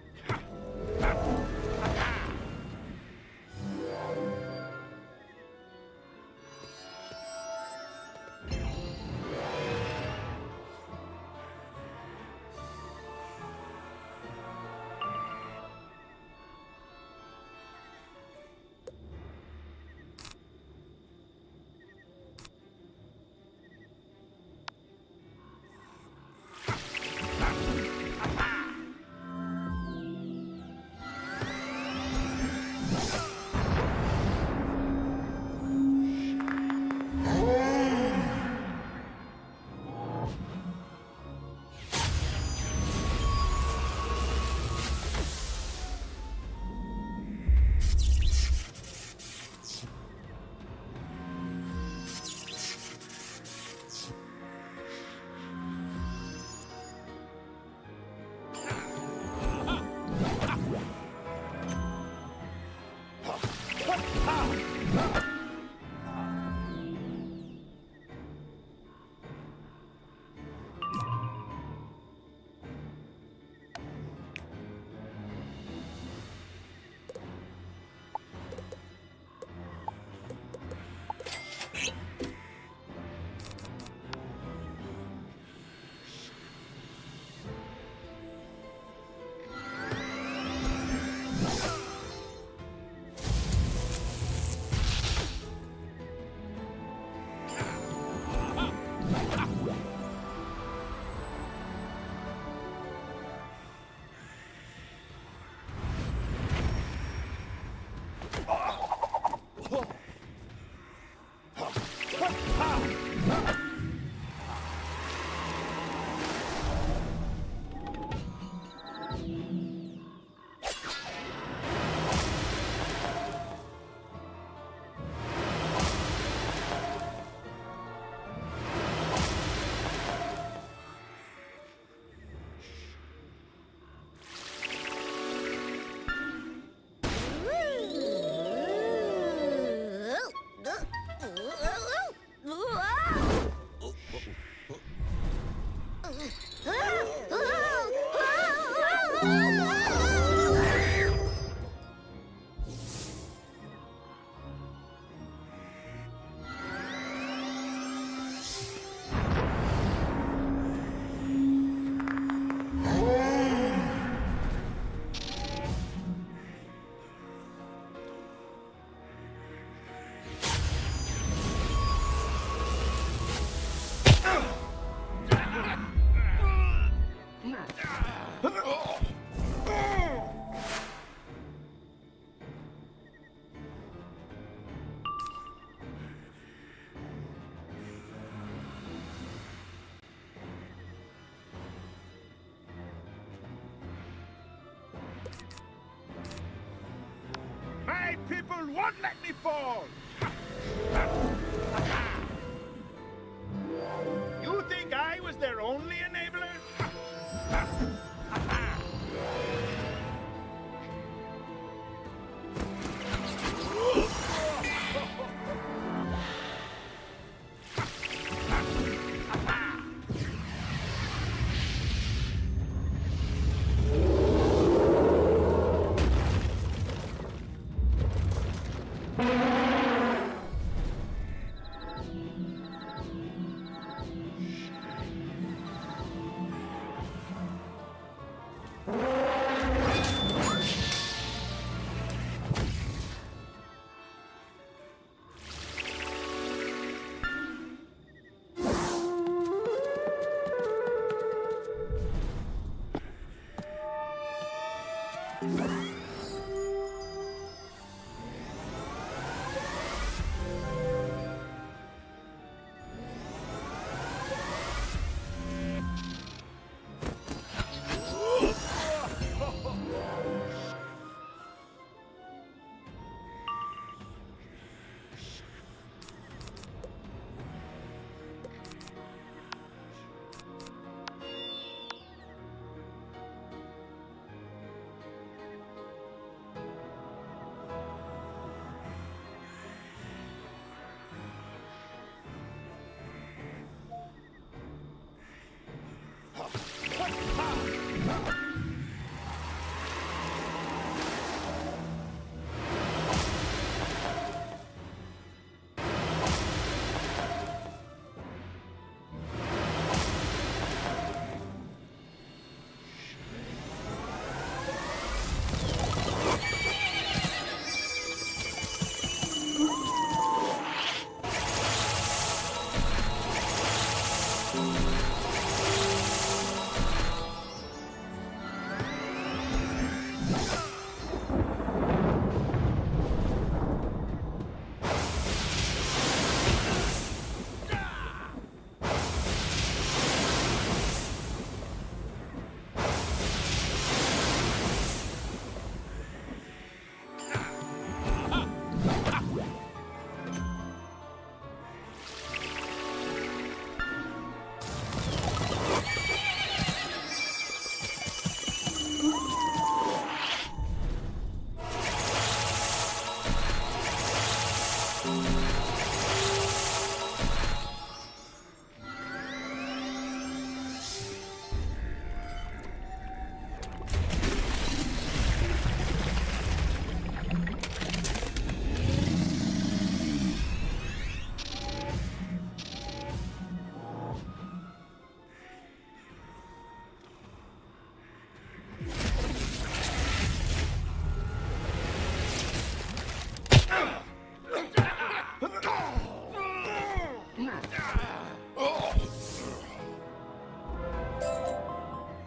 My people won't let me fall! You think I was their only enabler?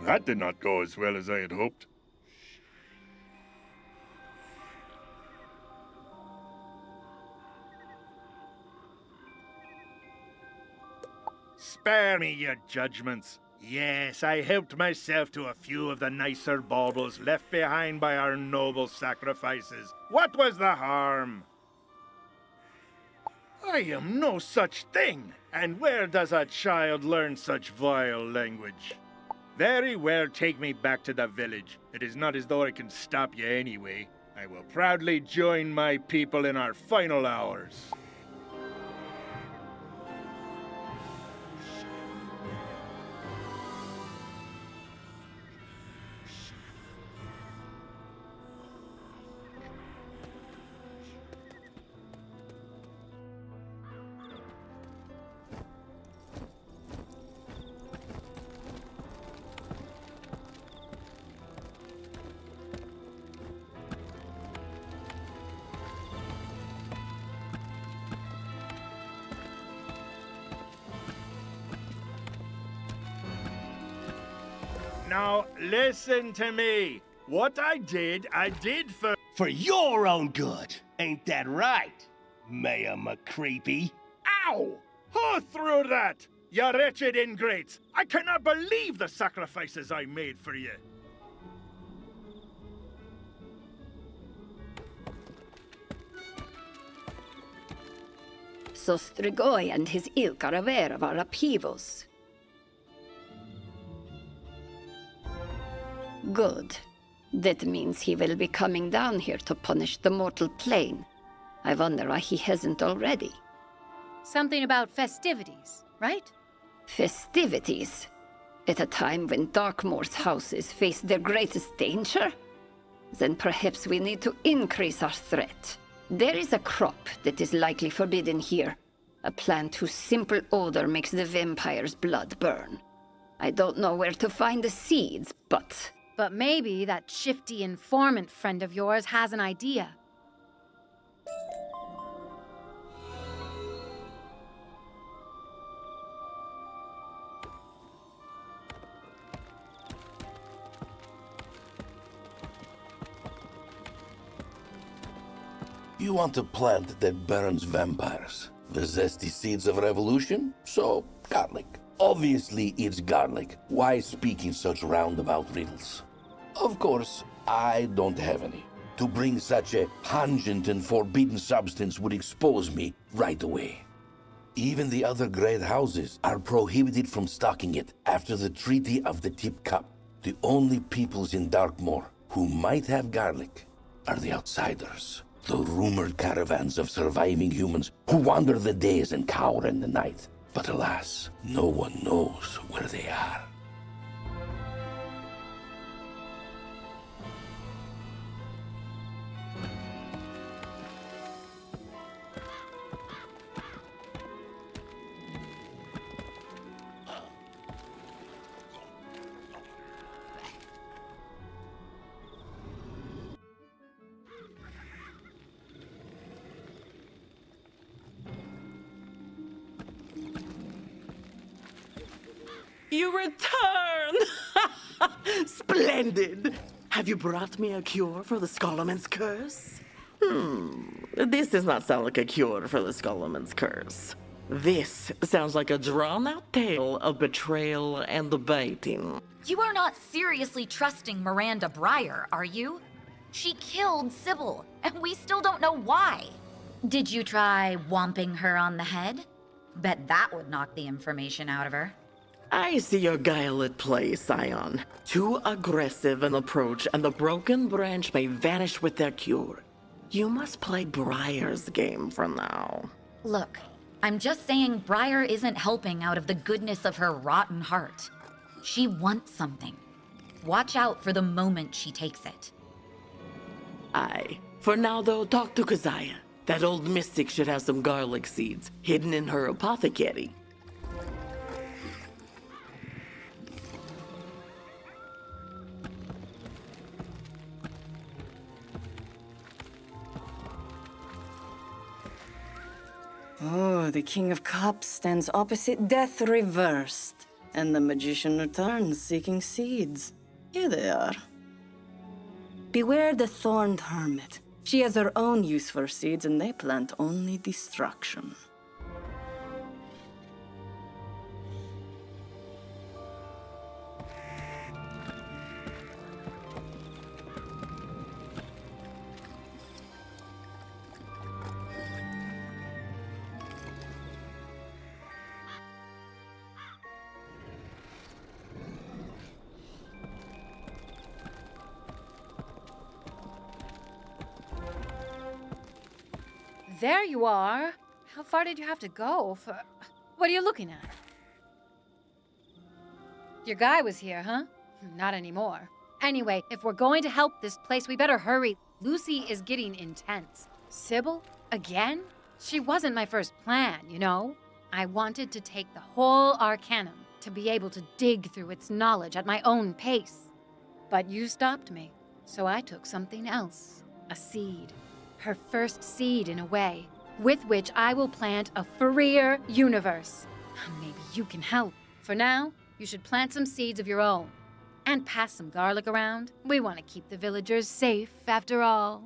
That did not go as well as I had hoped. Spare me your judgments. Yes, I helped myself to a few of the nicer baubles left behind by our noble sacrifices. What was the harm? I am no such thing. And where does a child learn such vile language? Very well, take me back to the village. It is not as though I can stop you anyway. I will proudly join my people in our final hours. Now, listen to me. What I did for... For your own good. Ain't that right, Mayor McCreepy? Ow! Who threw that? You wretched ingrates! I cannot believe the sacrifices I made for you. So Strigoi and his ilk are aware of our upheavals. Good. That means he will be coming down here to punish the mortal plane. I wonder why he hasn't already. Something about festivities, right? Festivities? At a time when Darkmoor's houses face their greatest danger? Then perhaps we need to increase our threat. There is a crop that is likely forbidden here. A plant whose simple odor makes the vampire's blood burn. I don't know where to find the seeds, but... But maybe that shifty informant friend of yours has an idea. You want a plant that burns vampires? The zesty seeds of revolution? So, garlic. Obviously, it's garlic. Why speak in such roundabout riddles? Of course, I don't have any. To bring such a pungent and forbidden substance would expose me right away. Even the other great houses are prohibited from stocking it after the Treaty of the Tip Cup. The only peoples in Darkmoor who might have garlic are the outsiders. The rumored caravans of surviving humans who wander the days and cower in the night. But alas, no one knows where they are. You return! Splendid! Have you brought me a cure for the Skullman's curse? This does not sound like a cure for the Skullman's curse. This sounds like a drawn-out tale of betrayal and baiting. You are not seriously trusting Miranda Breyer, are you? She killed Sybil, and we still don't know why. Did you try whomping her on the head? Bet that would knock the information out of her. I see your guile at play, Scion. Too aggressive an approach, and the broken branch may vanish with their cure. You must play Briar's game for now. Look, I'm just saying Breyer isn't helping out of the goodness of her rotten heart. She wants something. Watch out for the moment she takes it. Aye. For now, though, talk to Keziah. That old mystic should have some garlic seeds hidden in her apothecary. Oh, the King of Cups stands opposite death reversed. And the magician returns, seeking seeds. Here they are. Beware the thorned hermit. She has her own use for seeds, and they plant only destruction. There you are. How far did you have to go for... What are you looking at? Your guy was here, huh? Not anymore. Anyway, if we're going to help this place, we better hurry. Lucy is getting intense. Sybil? Again? She wasn't my first plan, you know? I wanted to take the whole Arcanum, to be able to dig through its knowledge at my own pace. But you stopped me, so I took something else. A seed. Her first seed, in a way, with which I will plant a freer universe. Maybe you can help. For now, you should plant some seeds of your own. And pass some garlic around. We want to keep the villagers safe, after all.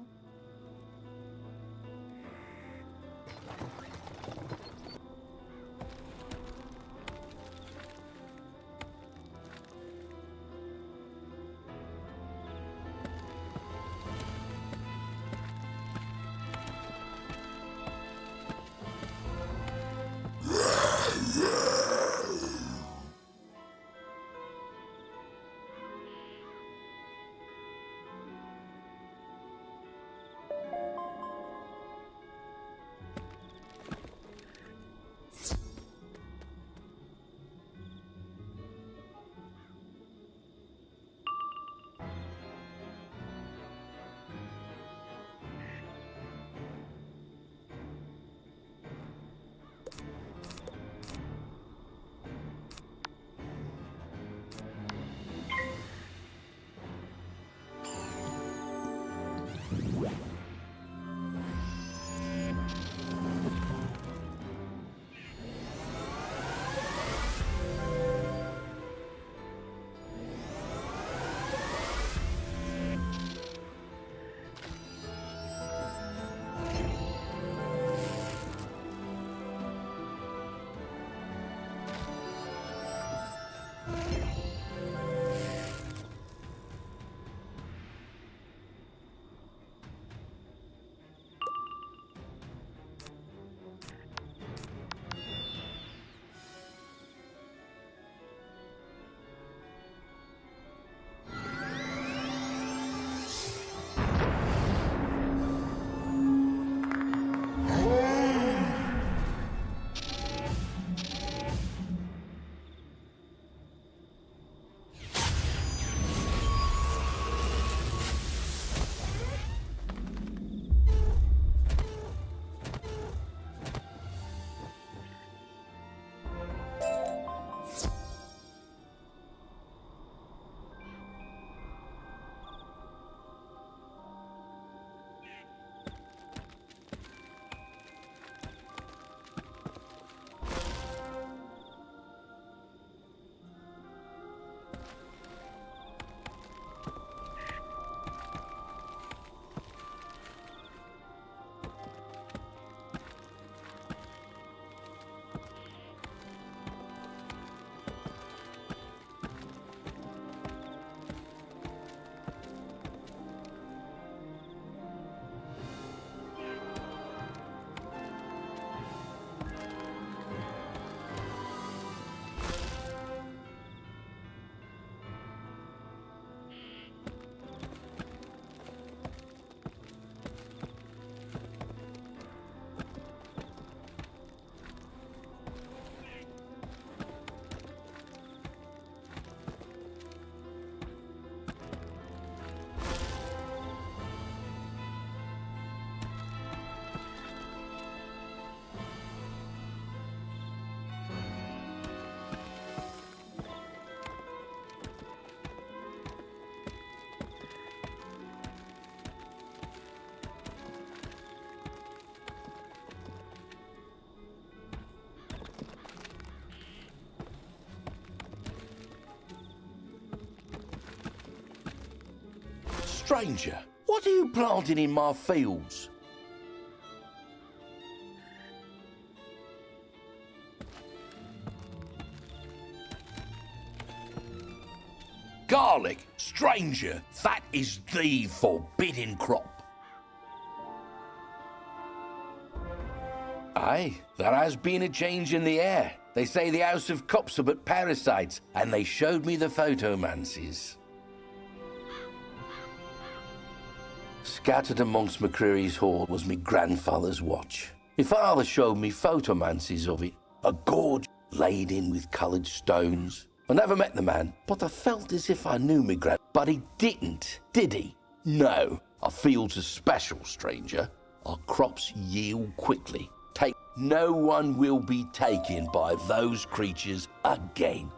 Stranger, what are you planting in my fields? Garlic, stranger, that is the forbidden crop. Aye, there has been a change in the air. They say the House of Cups are but parasites, and they showed me the photomancies. Scattered amongst McCreary's hoard was me grandfather's watch. My father showed me photomancies of it, a gorge laid in with coloured stones. I never met the man, but I felt as if I knew me grand. But he didn't, did he? No, our fields are special, stranger. Our crops yield quickly. No one will be taken by those creatures again.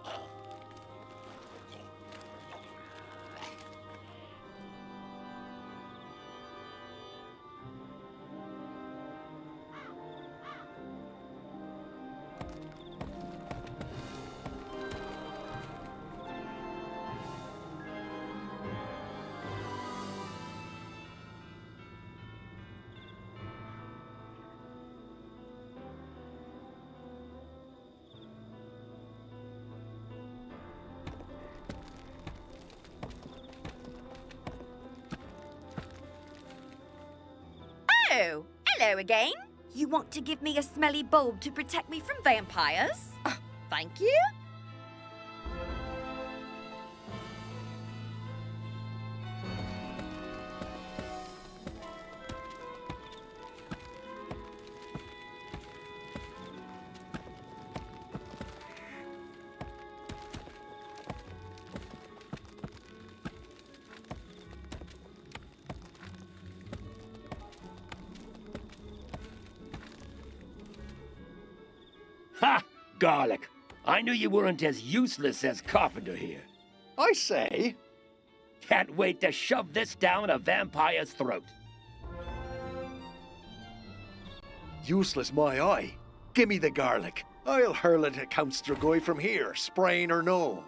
Oh, hello again. You want to give me a smelly bulb to protect me from vampires? Oh, thank you. Ha! Garlic. I knew you weren't as useless as Carpenter here. I say. Can't wait to shove this down a vampire's throat. Useless my eye. Gimme the garlic. I'll hurl it at Count Strigoi from here, sprain or no.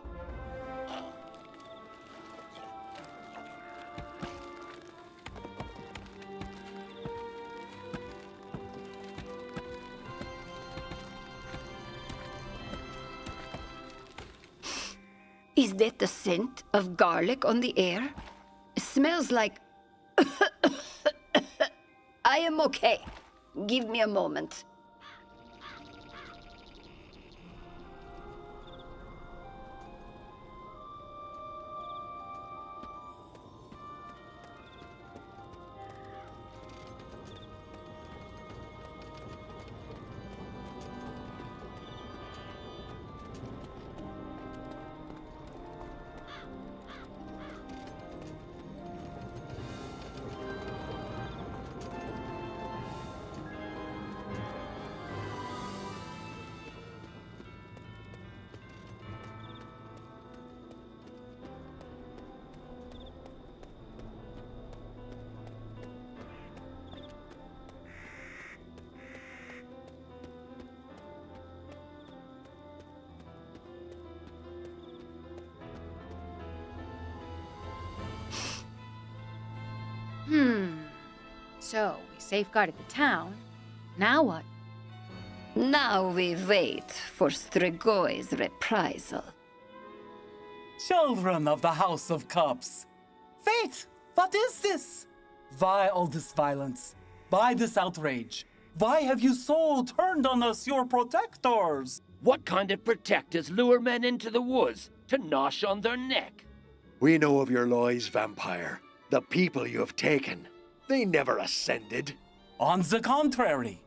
Is that the scent of garlic on the air? It smells like... I am okay. Give me a moment. So, we safeguarded the town. Now what? Now we wait for Strigoi's reprisal. Children of the House of Cups. Fate, what is this? Why all this violence? Why this outrage? Why have you so turned on us, your protectors? What kind of protectors lure men into the woods to nosh on their neck? We know of your lies, vampire. The people you have taken. They never ascended. On the contrary.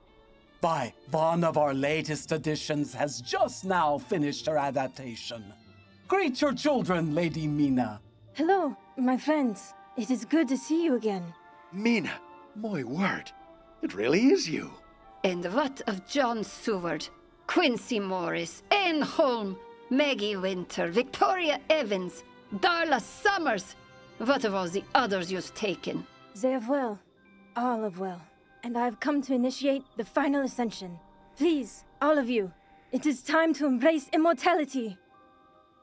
Why, one of our latest editions has just now finished her adaptation. Greet your children, Lady Mina. Hello, my friends. It is good to see you again. Mina, my word. It really is you. And what of John Seward, Quincy Morris, Anne Holm, Maggie Winter, Victoria Evans, Darla Summers? What of all the others you've taken? They have well, all of well. And I have come to initiate the final ascension. Please, all of you, it is time to embrace immortality.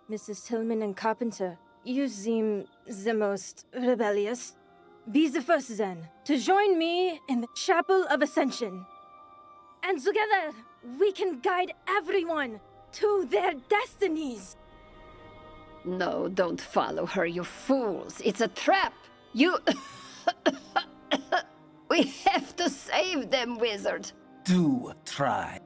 Mrs. Tillman and Carpenter, you seem the most rebellious. be the first then to join me in the Chapel of Ascension. And together, we can guide everyone to their destinies. No, don't follow her, you fools. It's a trap. You... We have to save them, wizard. Do try.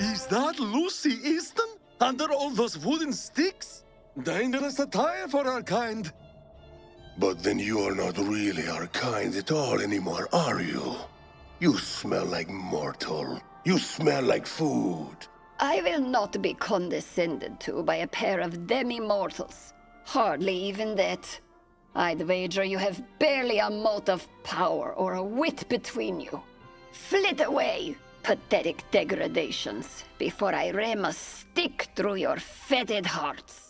Is that Lucy Easton? Under all those wooden sticks? Dangerous attire for our kind. But then you are not really our kind at all anymore, are you? You smell like mortal. You smell like food. I will not be condescended to by a pair of demi-mortals. Hardly even that. I'd wager you have barely a mote of power or a wit between you. Flit away, pathetic degradations, before I ram a stick through your fetid hearts.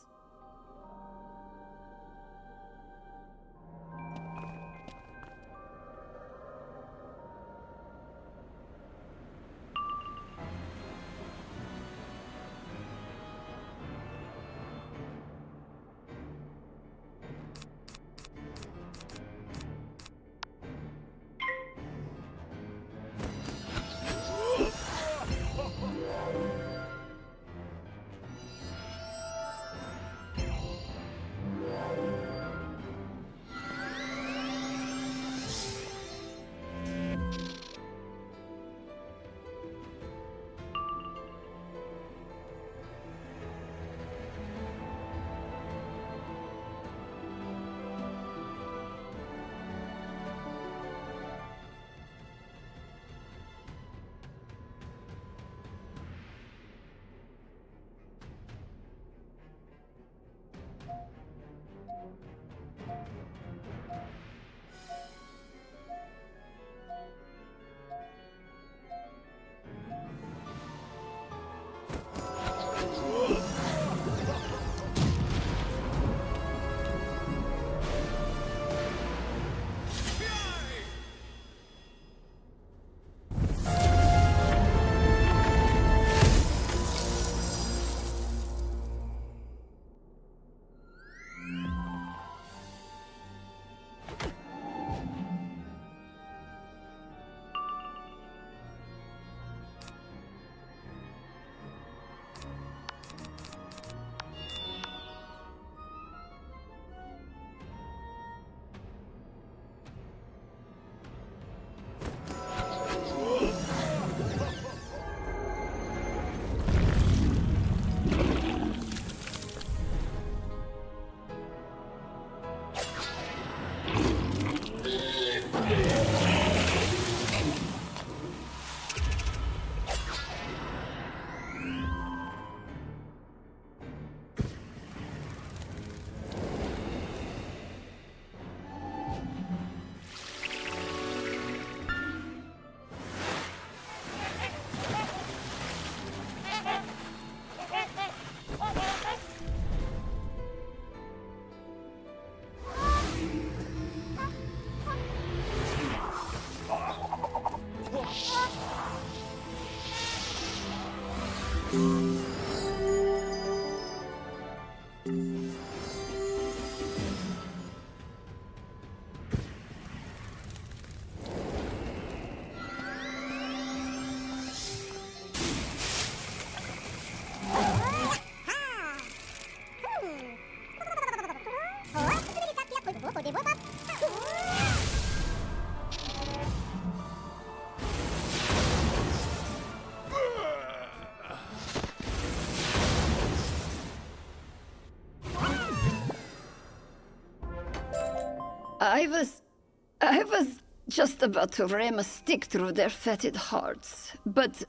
I was just about to ram a stick through their fetid hearts, but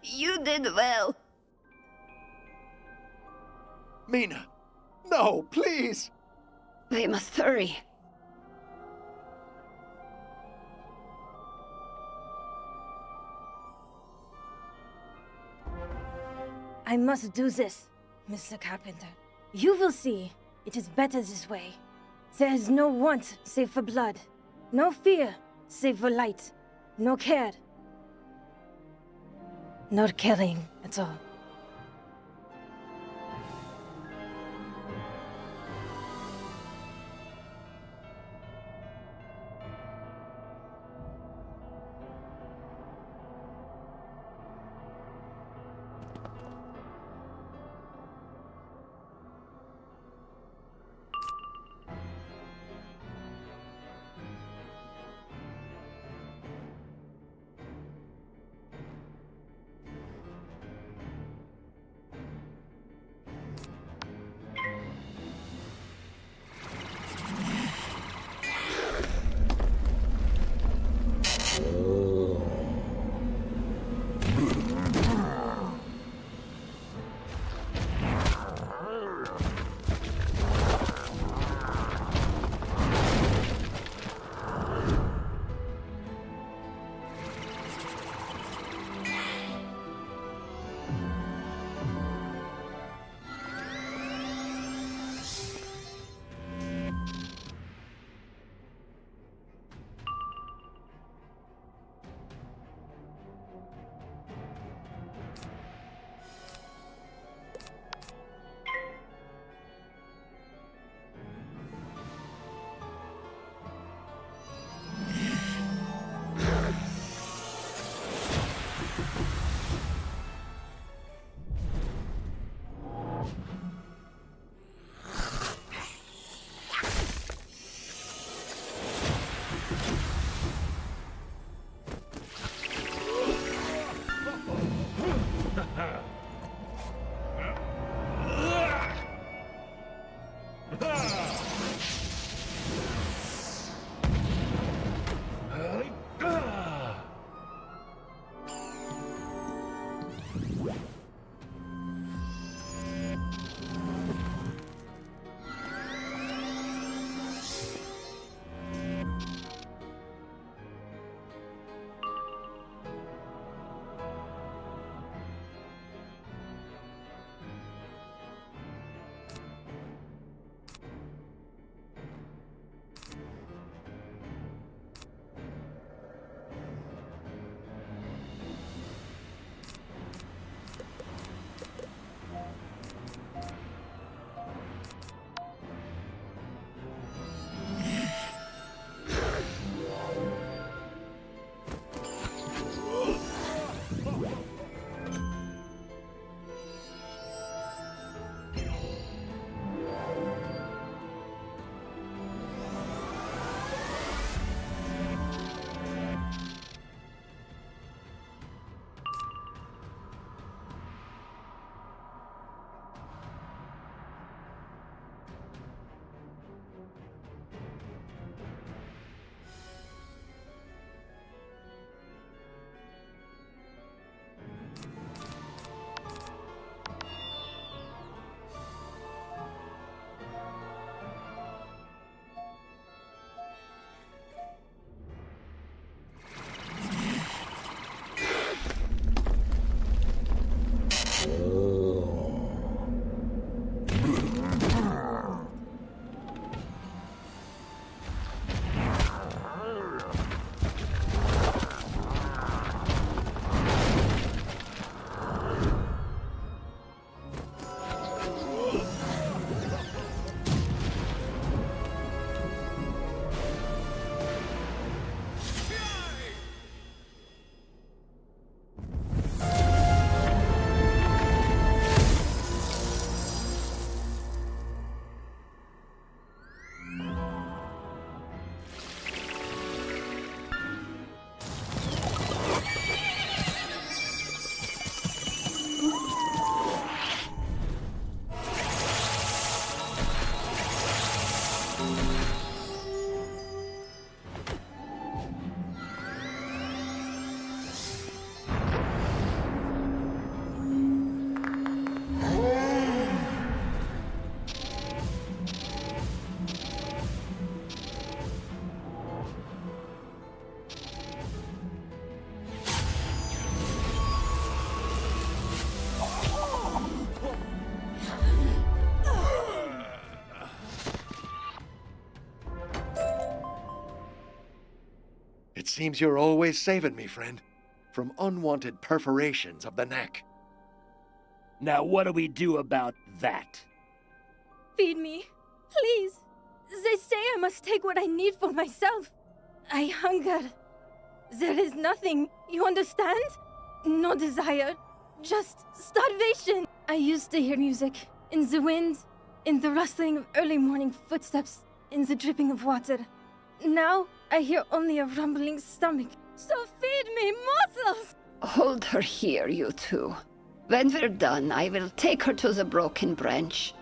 you did well. Mina, no, please. We must hurry. I must do this, Mr. Carpenter. You will see. It is better this way. There is no want save for blood. No fear save for light. No care. Nor caring at all. It seems you're always saving me, friend, from unwanted perforations of the neck. Now what do we do about that? Feed me, please. They say I must take what I need for myself. I hunger. There is nothing, you understand? No desire, just starvation. I used to hear music in the wind, in the rustling of early morning footsteps, in the dripping of water. Now I hear only a rumbling stomach. So feed me, morsels! Hold her here, you two. When we're done, I will take her to the broken branch.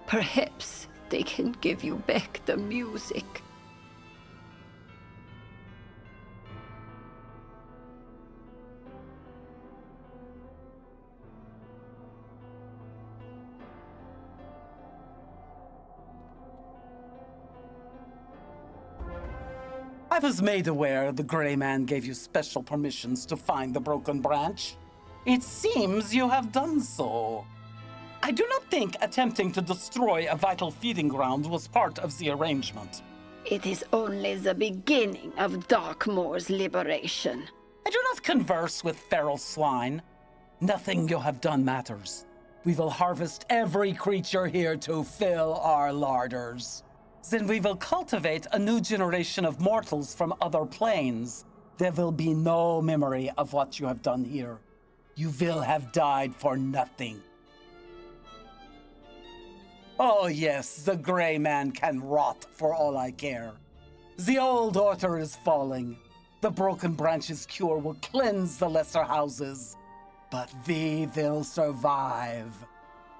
Perhaps they can give you back the music. I was made aware the Grey Man gave you special permissions to find the broken branch. It seems you have done so. I do not think attempting to destroy a vital feeding ground was part of the arrangement. It is only the beginning of Darkmoor's liberation. I do not converse with feral swine. Nothing you have done matters. We will harvest every creature here to fill our larders. Then we will cultivate a new generation of mortals from other planes. There will be no memory of what you have done here. You will have died for nothing. Oh yes, the Grey Man can rot for all I care. The old order is falling. The broken branch's cure will cleanse the lesser houses. But we will survive.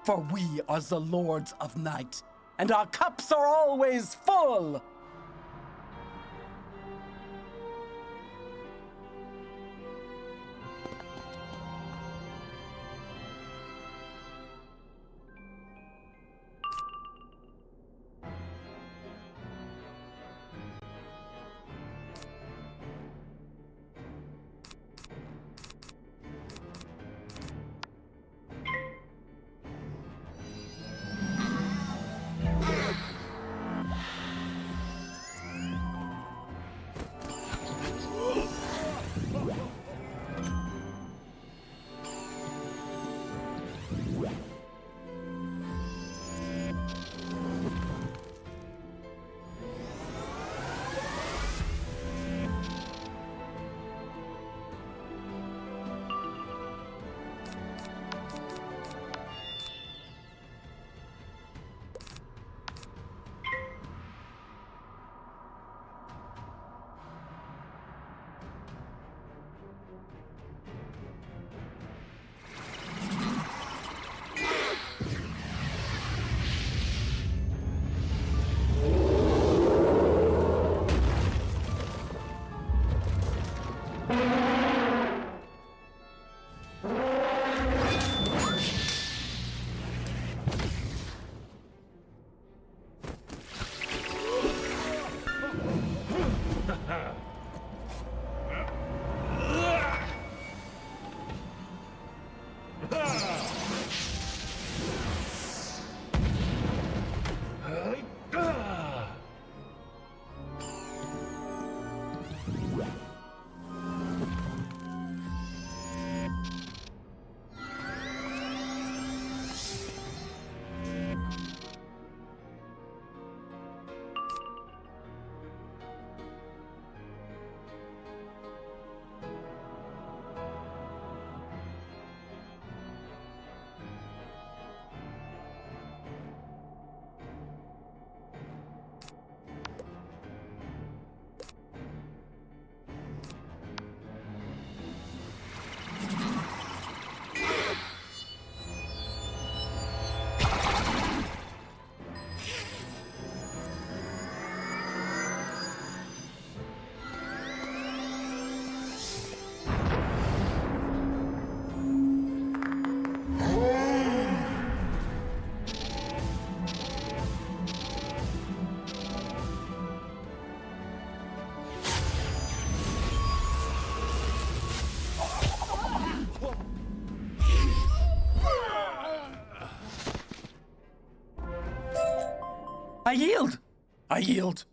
For we are the Lords of Night, and our cups are always full! I yield! I yield!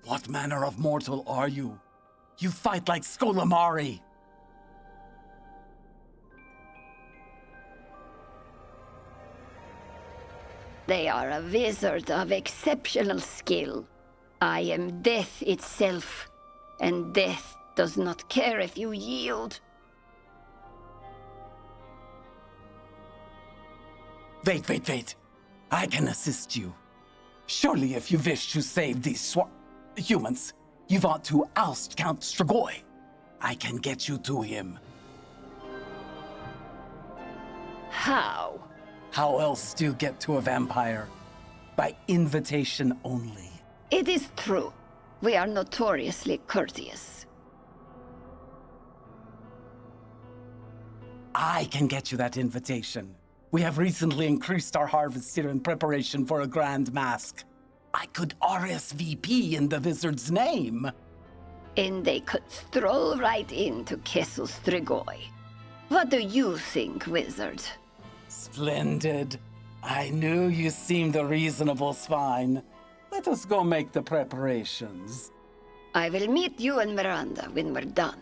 What manner of mortal are you? You fight like Skolamari. They are a wizard of exceptional skill. I am death itself, and death does not care if you yield. Wait. I can assist you. Surely if you wish to save these humans, you want to oust Count Strigoi. I can get you to him. How? How else do you get to a vampire? By invitation only. It is true. We are notoriously courteous. I can get you that invitation. We have recently increased our harvest here in preparation for a grand mask. I could RSVP in the wizard's name. And they could stroll right into Kessel Strigoi. What do you think, wizard? Splendid. I knew you seemed a reasonable swine. Let us go make the preparations. I will meet you and Miranda when we're done.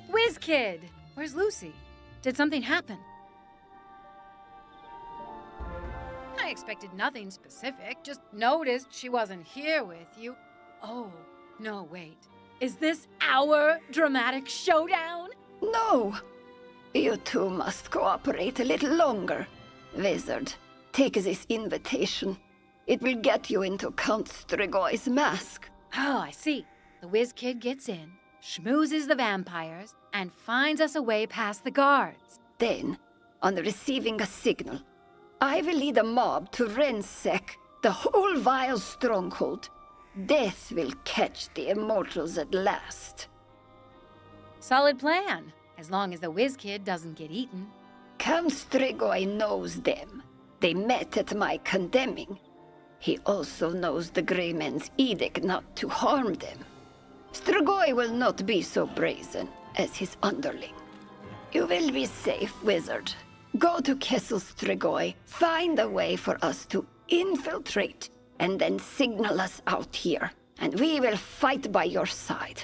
Whiz Kid! Where's Lucy? Did something happen? I expected nothing specific, just noticed she wasn't here with you. Oh, no, wait. Is this our dramatic showdown? No! You two must cooperate a little longer. Wizard, take this invitation. It will get you into Count Strigoi's mask. Oh, I see. The Whiz Kid gets in, schmoozes the vampires, and finds us a way past the guards. Then, on receiving a signal, I will lead a mob to ransack the whole vile stronghold. Death will catch the immortals at last. Solid plan, as long as the Whiz Kid doesn't get eaten. Count Strigoi knows them. They met at my condemning. He also knows the Grey Man's edict not to harm them. Strigoi will not be so brazen as his underling. You will be safe, wizard. Go to Kessel Strigoi, find a way for us to infiltrate, and then signal us out here, and we will fight by your side.